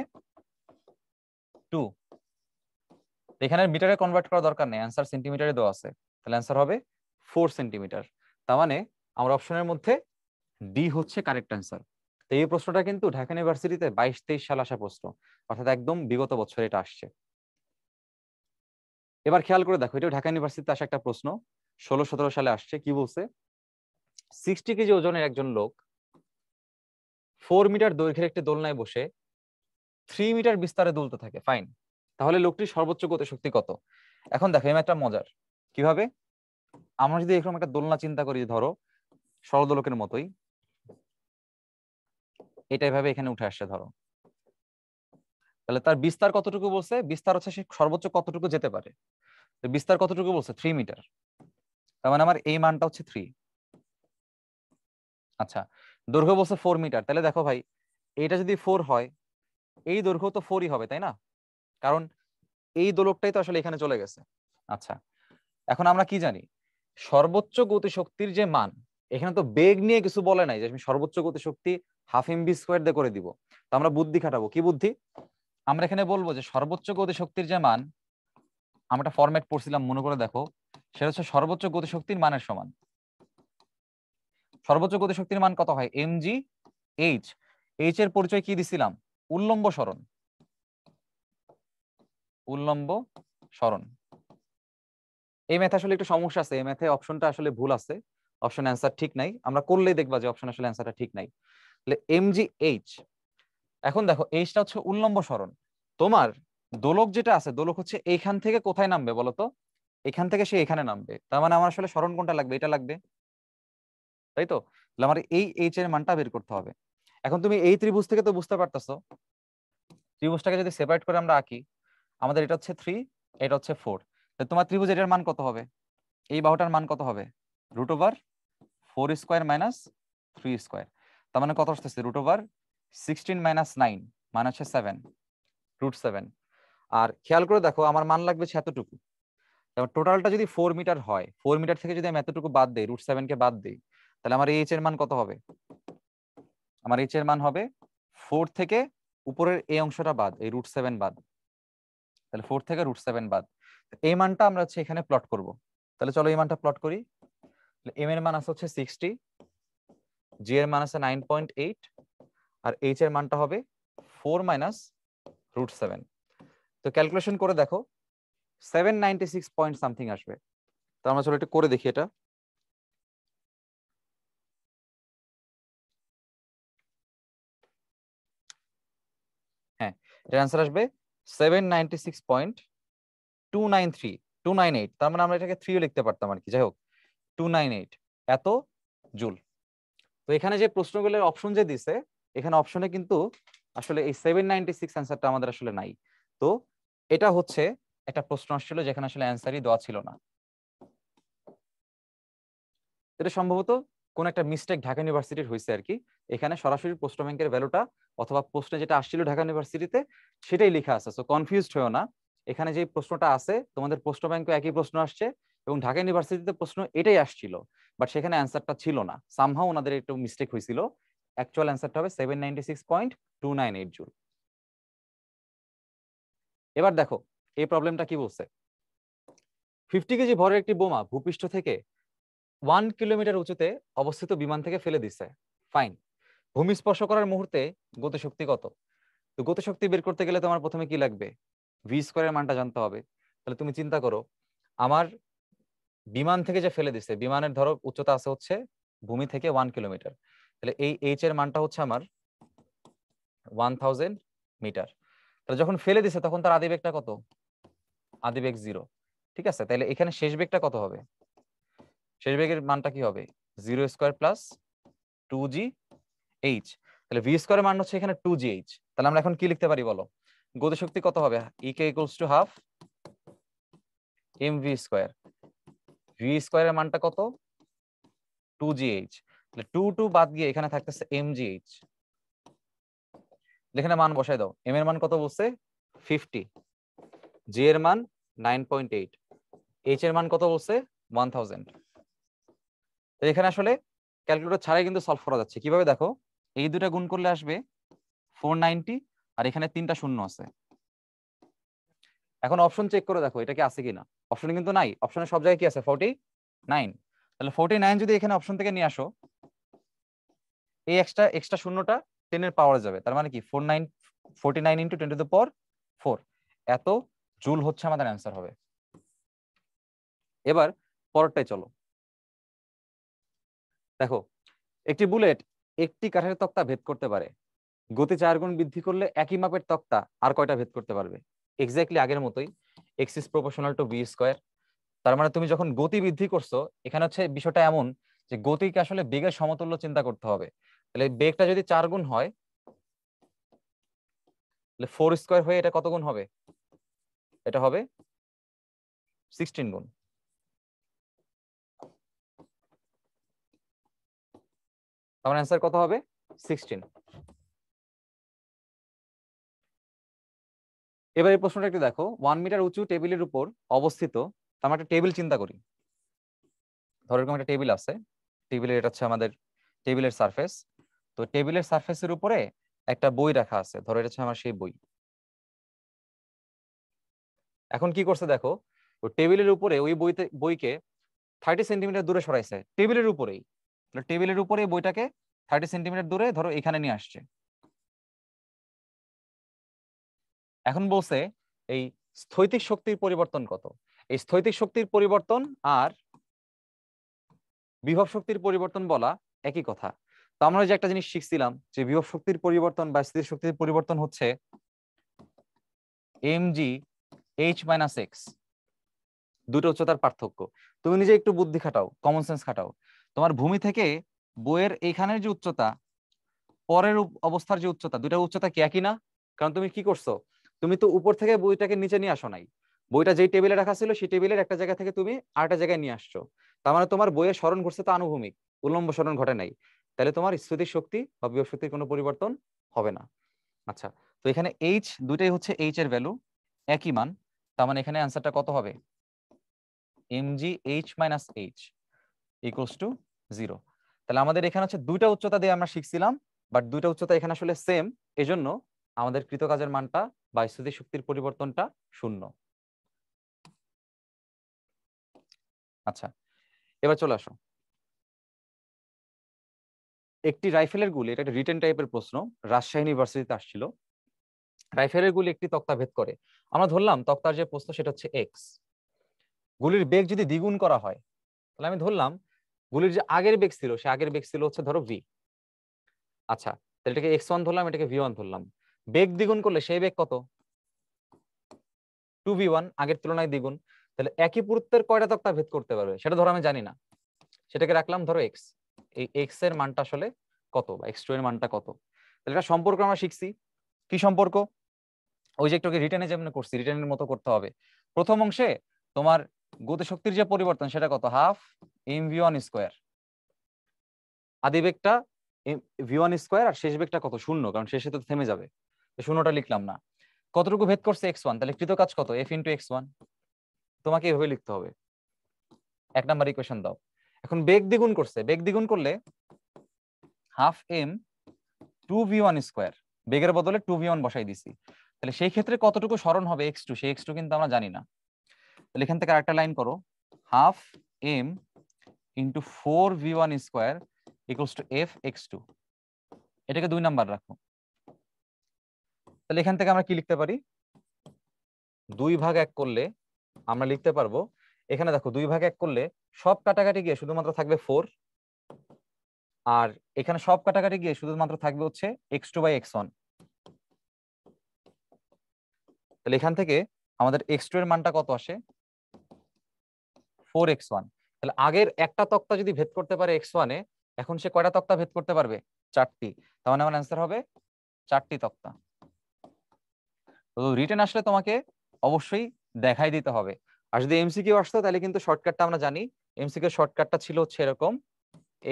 2। এখানে মিটারে কনভার্ট করা দরকার নেই, অ্যান্সার সেন্টিমিটারে দেওয়া আছে। তাহলে অ্যান্সার হবে 4 সেন্টিমিটার। তার মানে আমার অপশনের মধ্যে ডি হচ্ছে কারেক্ট অ্যান্সার। তো এই প্রশ্নটা কিন্তু ঢাকা ইউনিভার্সিটিতে 22-23 সাল আসা প্রশ্ন, অর্থাৎ একদম বিগত বছর এটা আসছে। এবার খেয়াল করে দেখো, এটা ঢাকা ইউনিভার্সিটিতে আসা একটা প্রশ্ন, 16-17 সালে আসছে। কি বলছে? 60 কেজি ওজনের একজন লোক 4 মিটার দৈর্ঘ্যের একটি দোলনায় বসে 3 মিটার বিস্তারে দুলতে থাকে। ফাইন, তাহলে লোকটির সর্বোচ্চ গতিশক্তি কত? এখন দেখো, এই একটা মজার। কিভাবে? আমরা যদি এরকম একটা দোলনা চিন্তা করি, ধরো সরলদোলকের মতোই, এটাই ভাবে এখানে উঠে আসছে ধরো, তাহলে তার বিস্তার কতটুকু বলছে? বিস্তার হচ্ছে সে সর্বোচ্চ কতটুকু যেতে পারে। বিস্তার কতটুকু বলছে? 3 মিটার। তার মানে আমার এই মানটা হচ্ছে 3। আচ্ছা, দৈর্ঘ্য বলছে 4 মিটার। তাহলে দেখো ভাই, এটা যদি 4 হয়, এই দৈর্ঘ্য তো 4ই হবে, তাই না? কারণ এই দোলকটাই তো আসলে এখানে চলে গেছে। আচ্ছা, এখন আমরা কি জানি? সর্বোচ্চ গতিশক্তির যে মান, এখানে তো বেগ নিয়ে কিছু বলে নাই যে আমি সর্বোচ্চ গতিশক্তি হাফ এমভি স্কোয়ার দিয়ে করে দিব। তো আমরা বুদ্ধি খাটাবো। কি বুদ্ধি? আমরা এখানে বলবো যে সর্বোচ্চ গতিশক্তির যে মান, আমরা ফরম্যাট পড়ছিলাম মনে করে দেখো, সেটা হচ্ছে সর্বোচ্চ গতিশক্তির মানের সমান। সর্বোচ্চ গতিশক্তির মান কত হয়? mg h। এইচ এর পরিচয় কি দিছিলাম? উল্লম্ব সরণ। উল্লম্ব সরণ। এই ম্যাথে আসলে একটু সমস্যা আছে, এই ম্যাথে অপশনটা আসলে ভুল আছে, অপশন অ্যান্সার ঠিক নাই। আমরা করলেই দেখবা যে অপশন আসলে অ্যান্সারটা ঠিক নাই। তাহলে mg h। এখন দেখো, এইচটা হচ্ছে উল্লম্ব সরণ। তোমার দোলক যেটা আছে, দোলক হচ্ছে এইখান থেকে কোথায় নামবে বলতো? এখান থেকে সে এখানে নামবে। তার মানে আমার আসলে সরণ কোনটা লাগবে? এটা লাগবে, তাই তো? তাহলে আমার এই এইচ এর মানটা বের করতে হবে। এখন তুমি এই ত্রিভুজ থেকে তো বুঝতে পারতেছো, ত্রিভুজটাকে যদি সেপারেট করে আমরা আঁকি, আমাদের এটা হচ্ছে 3, এটা হচ্ছে 4। তোমার ত্রিভুজ এটার মান কত হবে? এই বাহুটার মান কত হবে? √4 স্কোয়ার মাইনাস 3 স্কোয়ার। তার মানে কত আসতেছে? √16 মাইনাস 9 মানে হচ্ছে 7, √7। আর খেয়াল করে দেখো, আমার মান লাগবে এতটুকু। টোটালটা যদি 4 মিটার হয়, 4 মিটার থেকে যদি আমি এতটুকু বাদ দিই, √7 কে বাদ দিই, তাহলে আমার এইচ এর মান কত হবে? আমার এইচ এর মান হবে 4 থেকে উপরের এই অংশটা বাদ, এই √7 বাদ। তাহলে 4 থেকে √7 বাদ। এই মানটা আমরা হচ্ছে এখানে প্লট করব। তাহলে চলো এই মানটা প্লট করি। এম এর মান আছে হচ্ছে 60, জি এর মান আছে 9.8, আর এইচ এর মানটা হবে 4 মাইনাস √7। তো ক্যালকুলেশন করে দেখো, 796 পয়েন্ট সামথিং আসবে। তো আমরা চলো একটু করে দেখি এটা। হ্যাঁ, এটার অ্যান্সার আসবে 796.293, 298। তার মানে আমরা এটাকে 3 লিখতে পারতাম আর কি। যাই হোক, 298 এত জুল। তো এখানে যে প্রশ্নগুলোর অপশন যে দিছে, এখানে অপশনে কিন্তু আসলে এই 796 অ্যান্সারটা আমাদের আসলে নাই। তো এটা হচ্ছে একটা প্রশ্ন আসছিল যেখানে আসলে অ্যান্সারই দেওয়া ছিল না। এটা সম্ভবত কোন একটা মিস্টেক ঢাকা ইউনিভার্সিটির হয়েছে আর কি। এখানে সরাসরি প্রশ্ন ব্যাংকের ভ্যালুটা অথবা প্রশ্নে যেটা আসছিল ঢাকা ইউনিভার্সিটিতে সেটাই লেখা আছে। সো কনফিউজড হয়েও না। এখানে যে প্রশ্নটা আছে, তোমাদের প্রশ্ন ব্যাংকে একই প্রশ্ন আসছে এবং ঢাকা ইউনিভার্সিটিতে প্রশ্ন এটাই আসছিল, বাট সেখানে অ্যান্সারটা ছিল না। সামহাউ ওনাদের একটু মিস্টেক হয়েছিল। অ্যাকচুয়াল অ্যান্সারটা হবে 796.298 জুল। এবার দেখো এই প্রবলেমটা কি বলছে। 50 কেজি ভরের একটি বোমা ভূপৃষ্ঠ থেকে 1 কিলোমিটার উঁচুতে অবস্থিত বিমান থেকে ফেলে দিছে। ফাইন, ভূমি স্পর্শ করার মুহূর্তে গতিশক্তি কত? তো গতিশক্তি বের করতে গেলে তোমার প্রথমে কি লাগবে? ভি স্কোয়ারের মানটা জানতে হবে। তাহলে তুমি চিন্তা করো, আমার বিমান থেকে যে ফেলে দিছে, বিমানের ধরো উচ্চতা আছে হচ্ছে ভূমি থেকে 1 কিলোমিটার। তাহলে এই এইচ এর মানটা হচ্ছে আমার 1000 মিটার। তাহলে যখন ফেলে দিছে তখন তার আদিবেগটা কত? আদিবেগ 0। ঠিক আছে, তাহলে এখানে শেষ বেগটা কত হবে? শেষ বেগের মানটা কি হবে? 0 স্কোয়ার প্লাস 2g h। তাহলে ভি স্কোয়ারের মান হচ্ছে এখানে 2gh। তাহলে আমরা এখন কি লিখতে পারি বলো? গতিশক্তি কত হবে? E K equals to half mv square. V স্কোয়ারের মানটা কত? 2gh। তাহলে 2 বাদ গিয়ে এখানে থাকতেছে mgh। এখানে মান বসাই দাও। m এর মান কত বলছে? 50, j এর মান 9.8, h এর মান কত বলছে? 1000। তো এখানে আসলে ক্যালকুলেটর ছাড়াই কিন্তু সলভ করা যাচ্ছে। কিভাবে দেখো, এই দুটা গুণ করলে আসবে 490, আর এখানে 3টা শূন্য আছে। এখন অপশন চেক করে দেখো এটা কি আছে কিনা। অপশনে কিন্তু নাই, অপশনে সব জায়গায় কি আছে 49। তাহলে 49 যদি এখানে অপশন থেকে নিয়ে আসো, এই এক্সট্রা শূন্যটা 10 এর পাওয়ারে যাবে, তার মানে কি 49 ইন্টু 10 টু দ্য পাওয়ার 4 এত জুল হচ্ছে আমাদের অ্যান্সার হবে। এবার পরেরটাই চলো। দেখো একটি বুলেট একটি কাঠের তক্তা ভেদ করতে পারে, গতি 4 গুণ বৃদ্ধি করলে একই মাপের তক্তা আর কয়টা ভেদ করতে পারবে? এক্স্যাক্টলি আগের মতোই, x is proportional to V square. তার মানে তুমি যখন গতি বৃদ্ধি করছো, এখানে হচ্ছে বিষয়টা এমন যে গতিকে আসলে বেগের সমতুল্য চিন্তা করতে হবে। তাহলে বেগটা যদি 4 গুণ হয়, তাহলে 4 স্কোয়ার হয়ে এটা কত গুণ হবে? এটা হবে 16 গুণ। আমার অ্যান্সার কত হবে? 16। এবার এই প্রশ্নটা একটু দেখো, 1 মিটার উঁচু টেবিলের উপর অবস্থিত, আমরা একটা টেবিল চিন্তা করি। ধরো এরকম একটা টেবিল আছে, টেবিলের এটা হচ্ছে আমাদের টেবিলের সারফেস। তো টেবিলের সারফেসের উপরে একটা বই রাখা আছে, ধরো এটা হচ্ছে আমার সেই বই। এখন কি করছে দেখো, টেবিলের উপরে ওই বইকে 30 সেন্টিমিটার দূরে সরাইছে, টেবিলের উপরেই। টেবিলের উপরে বইটাকে 30 সেন্টিমিটার দূরে ধরো এখানে নিয়ে আসছে। এখন বলছে এই স্থৈতিক শক্তির পরিবর্তন কত। এই স্থৈতিক শক্তির পরিবর্তন আর বিভব শক্তির পরিবর্তন বলা একই কথা। তো আমরা যে একটা জিনিস শিখছিলাম যে বিভব শক্তির পরিবর্তন বা স্থির শক্তির পরিবর্তন হচ্ছে mg h মাইনাস এক্স, দুটো উচ্চতার পার্থক্য। তুমি নিজে একটু বুদ্ধি খাটাও, কমন সেন্স খাটাও। তোমার ভূমি থেকে বইয়ের এইখানের যে উচ্চতা, পরের অবস্থার যে উচ্চতা, দুটা উচ্চতা কি একই না? কারণ তুমি কি করছো, তুমি তো উপর থেকে বইটাকে নিচে নিয়ে আসো নাই। বইটা যেই টেবিলে রাখা ছিল সেই টেবিলের একটা জায়গা থেকে তুমি আরেকটা জায়গায় নিয়ে আসছো। তার মানে তোমার বইয়ের স্মরণ ঘটছে তো আনুভূমিক, উল্লম্ব স্মরণ ঘটে নাই। তাহলে তোমার স্থিতিক শক্তি বা বিভব শক্তির কোনো পরিবর্তন হবে না। আচ্ছা, তো এখানে এইচ দুটাই হচ্ছে এইচ এর ভ্যালু একই মান, তার মানে এখানে অ্যান্সারটা কত হবে? mg h minus H equals to 0। তাহলে আমাদের এখানে হচ্ছে দুইটা উচ্চতা দিয়ে আমরা শিখছিলাম, বাট দুইটা উচ্চতা এখানে আসলে সেম, এজন্য আমাদের কৃতকাজের মানটা বা স্থিতিক শক্তির পরিবর্তনটা 0। আচ্ছা, এবার চলে আসো। একটি রাইফেলের গুলি, এটা একটা রিটেন টাইপের প্রশ্ন, রাজশাহী ইউনিভার্সিটিতে আসছিল। রাইফেলের গুলি একটি তক্তা ভেদ করে, আমরা ধরলাম তক্তার যে প্রশ্ন সেটা হচ্ছে এক্স। গুলির বেগ যদি দ্বিগুণ করা হয়, তাহলে আমি ধরলাম গুলির যে আগের বেগ ছিল সে আগের বেগ ছিল হচ্ছে ধরো ভি। আচ্ছা, তাহলে এটাকে x1 ধরলাম, এটাকে v1 ধরলাম। বেগ দ্বিগুণ করলে সেই বেগ কত? 2v1, আগের তুলনায় দ্বিগুণ। তাহলে একই পুরুত্বের কয়টা তক্তা ভেদ করতে পারবে সেটা ধরো আমি জানি না, সেটাকে রাখলাম ধরো x। এই x এর মানটা আসলে কত, বা x2 এর মানটা কত? তাহলে এটা সম্পর্ক আমরা শিখছি। কি সম্পর্ক? ওই যে একটু রিটেনে যেমন করছি, রিটেনের মতো করতে হবে। প্রথম অংশে তোমার গতিশক্তির যে পরিবর্তন সেটা কত? Half mv1 square. আদি বেগটা v1 স্কোয়ার, আর শেষ বেগটা কত? 0, কারণ শেষে তো থেমে যাবে, শূন্যটা লিখলাম না। কতটুকু ভেদ করছে x1, তাহলে কৃত কাজ কত? f into x1। তোমাকে এভাবে লিখতে হবে। 1 নাম্বার ইকুয়েশন দাও। এখন বেগ দ্বিগুণ করছে, বেগ দ্বিগুণ করলে হাফ m 2v1 স্কোয়ার, বেগের বদলে 2v1 বসাই দিছি। তাহলে সেই ক্ষেত্রে কতটুকু স্মরণ হবে x2, সেই x2 কিন্তু আমরা জানি না। তাহলে এখান থেকে আরেকটা লাইন করো, half m into 4v1 square equals two f x2। এটাকে 2 নাম্বার রাখো। তাহলে এখান থেকে আমরা কি লিখতে পারি? 2/1 করলে আমরা লিখতে পারবো, এখানে দেখো 2/1 করলে সব কাটাকাটি গিয়ে শুধুমাত্র থাকবে 4, আর এখানে সব কাটাকাটি গিয়ে শুধুমাত্র থাকবে হচ্ছে x2/x1। তাহলে এখান থেকে আমাদের x2 এর মানটা কত আসে? 4x1। তাহলে আগের একটা তক্তা যদি ভেদ করতে পারে x1 এ, এখন সে কয়টা তক্তা ভেদ করতে পারবে? 4টি। তার মানে আমার অ্যান্সার হবে 4টি তক্তা। তো রিটেন আসলে তোমাকে অবশ্যই দেখাই দিতে হবে। আর যদি এমসিকিউ আসতো তাহলে কিন্তু শর্টকাটটা আমরা জানি, এমসিকিউ শর্টকাটটা ছিল হচ্ছে এরকম,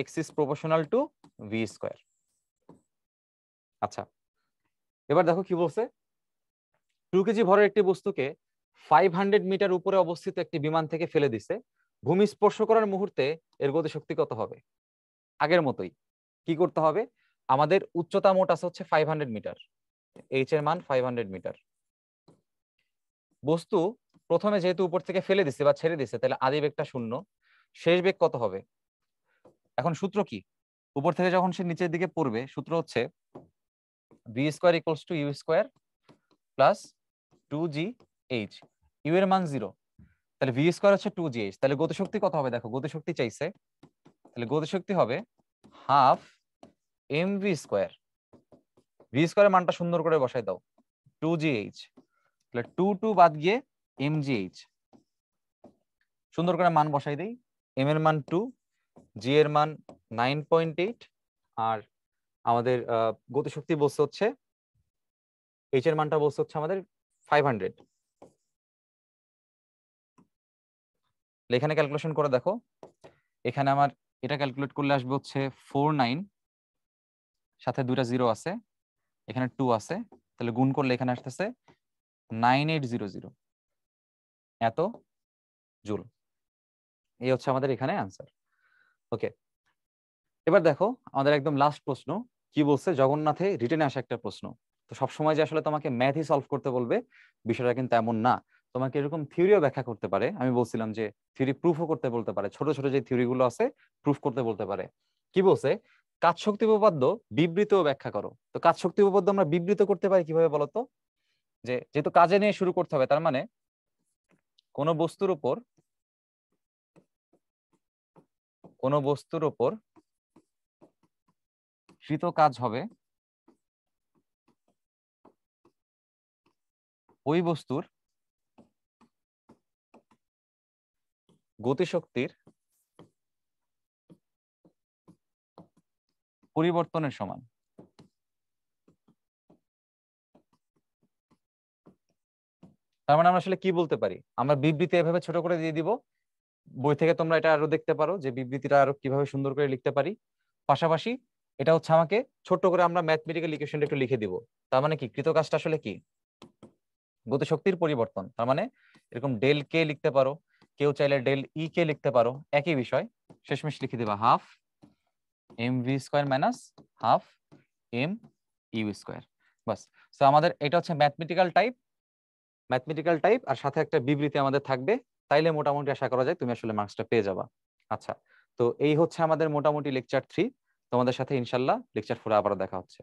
x is proportional to v square. আচ্ছা, এবার দেখো কি বলছে। 2 কেজি ভরের একটি বস্তুকে 500 মিটার উপরে অবস্থিত একটি বিমান থেকে ফেলে দিছে, ভূমি স্পর্শ করার মুহূর্তে এর গতিশক্তি কত হবে? আগের মতোই কি করতে হবে, আমাদের উচ্চতা মোট আছে হচ্ছে 500 মিটার, এইচ এর মান 500 মিটার। বস্তু প্রথমে যেহেতু উপর থেকে ফেলে দিছে বা ছেড়ে দিছে, তাহলে আদি বেগটা 0, শেষ বেগ কত হবে? এখন সূত্র কি? উপর থেকে যখন সে নিচের দিকে পড়বে, সূত্র হচ্ছে v square equals to u square plus 2gh। U এর মান 0, তাহলে v স্কয়ার হচ্ছে 2gh। তাহলে গতিশক্তি কত হবে? দেখো গতিশক্তি চাইছে, তাহলে গতিশক্তি হবে হাফ mv স্কয়ার। v স্কয়ারের মানটা সুন্দর করে বসাই দাও, 2gh, তাহলে 2 বাদ গিয়ে mgh। সুন্দর করে মান বসাই দেই, m এর মান 2, g এর মান 9.8, আর আমাদের গতিশক্তি বলছে হচ্ছে h এর মানটা বলছে হচ্ছে আমাদের 500। এখানে ক্যালকুলেশন করে দেখো, এখানে আমার এটা ক্যালকুলেট করলে আসবে হচ্ছে 49, সাথে দুইটা 0 আছে, এখানে 2 আছে, তাহলে গুণ করলে এখানে আসতেছে 9800 এত জুল। এই হচ্ছে আমাদের এখানে আনসার। ওকে, এবার দেখো আমাদের একদম লাস্ট প্রশ্ন কি বলছে, জগন্নাথে রিটেনে আসা একটা প্রশ্ন। তো সবসময় যে আসলে তোমাকে ম্যাথই সলভ করতে বলবে বিষয়টা কিন্তু এমন না, তোমাকে এরকম থিওরিও ব্যাখ্যা করতে পারে। আমি বলছিলাম যে থিওরি প্রুফও করতে বলতে পারে, ছোট ছোট যে থিওরি গুলো আছে প্রুফ করতে বলতে পারে। কি বলছে, কাজ শক্তি উপপাদ্য বিবৃত ব্যাখ্যা করো। তো কাজ শক্তি উপপাদ্য আমরা বিবৃত করতে পারি কিভাবে বলতো? যে যেহেতু কাজে নিয়ে শুরু করতে হবে, তার মানে কোন বস্তুর উপর কৃত কাজ হবে ওই বস্তুর গতিশক্তির পরিবর্তনের সমান। তার মানে আমরা আসলে কি বলতে পারি, আমরা বিবৃতি এভাবে ছোট করে দিয়ে দিব, বই থেকে তোমরা এটা আরো দেখতে পারো যে বিবৃতিটা আরো কিভাবে সুন্দর করে লিখতে পারি। পাশাপাশি এটা হচ্ছে আমাকে ছোট করে আমরা ম্যাথমেটিক্যাল ইকুয়েশনটা একটু লিখে দিব। তার মানে কি, কৃত কাজটা আসলে কি, গতিশক্তির পরিবর্তন। তার মানে এরকম ডেল কে লিখতে পারো, কেউ চাইলে ডেল ই কে লিখতে পারো, একই বিষয়। শেষমেশ লিখে দিবা half M V square minus half M U square. বাস। তো আমাদের এটা হচ্ছে ম্যাথমেটিক্যাল টাইপ, আর সাথে একটা বিবৃতি আমাদের থাকবে। তাইলে মোটামুটি আশা করা যায় তুমি আসলে মার্কসটা পেয়ে যাবা। আচ্ছা, তো এই হচ্ছে আমাদের মোটামুটি লেকচার 3। তোমাদের সাথে ইনশাল্লাহ লেকচার 4 আবারও দেখা হচ্ছে।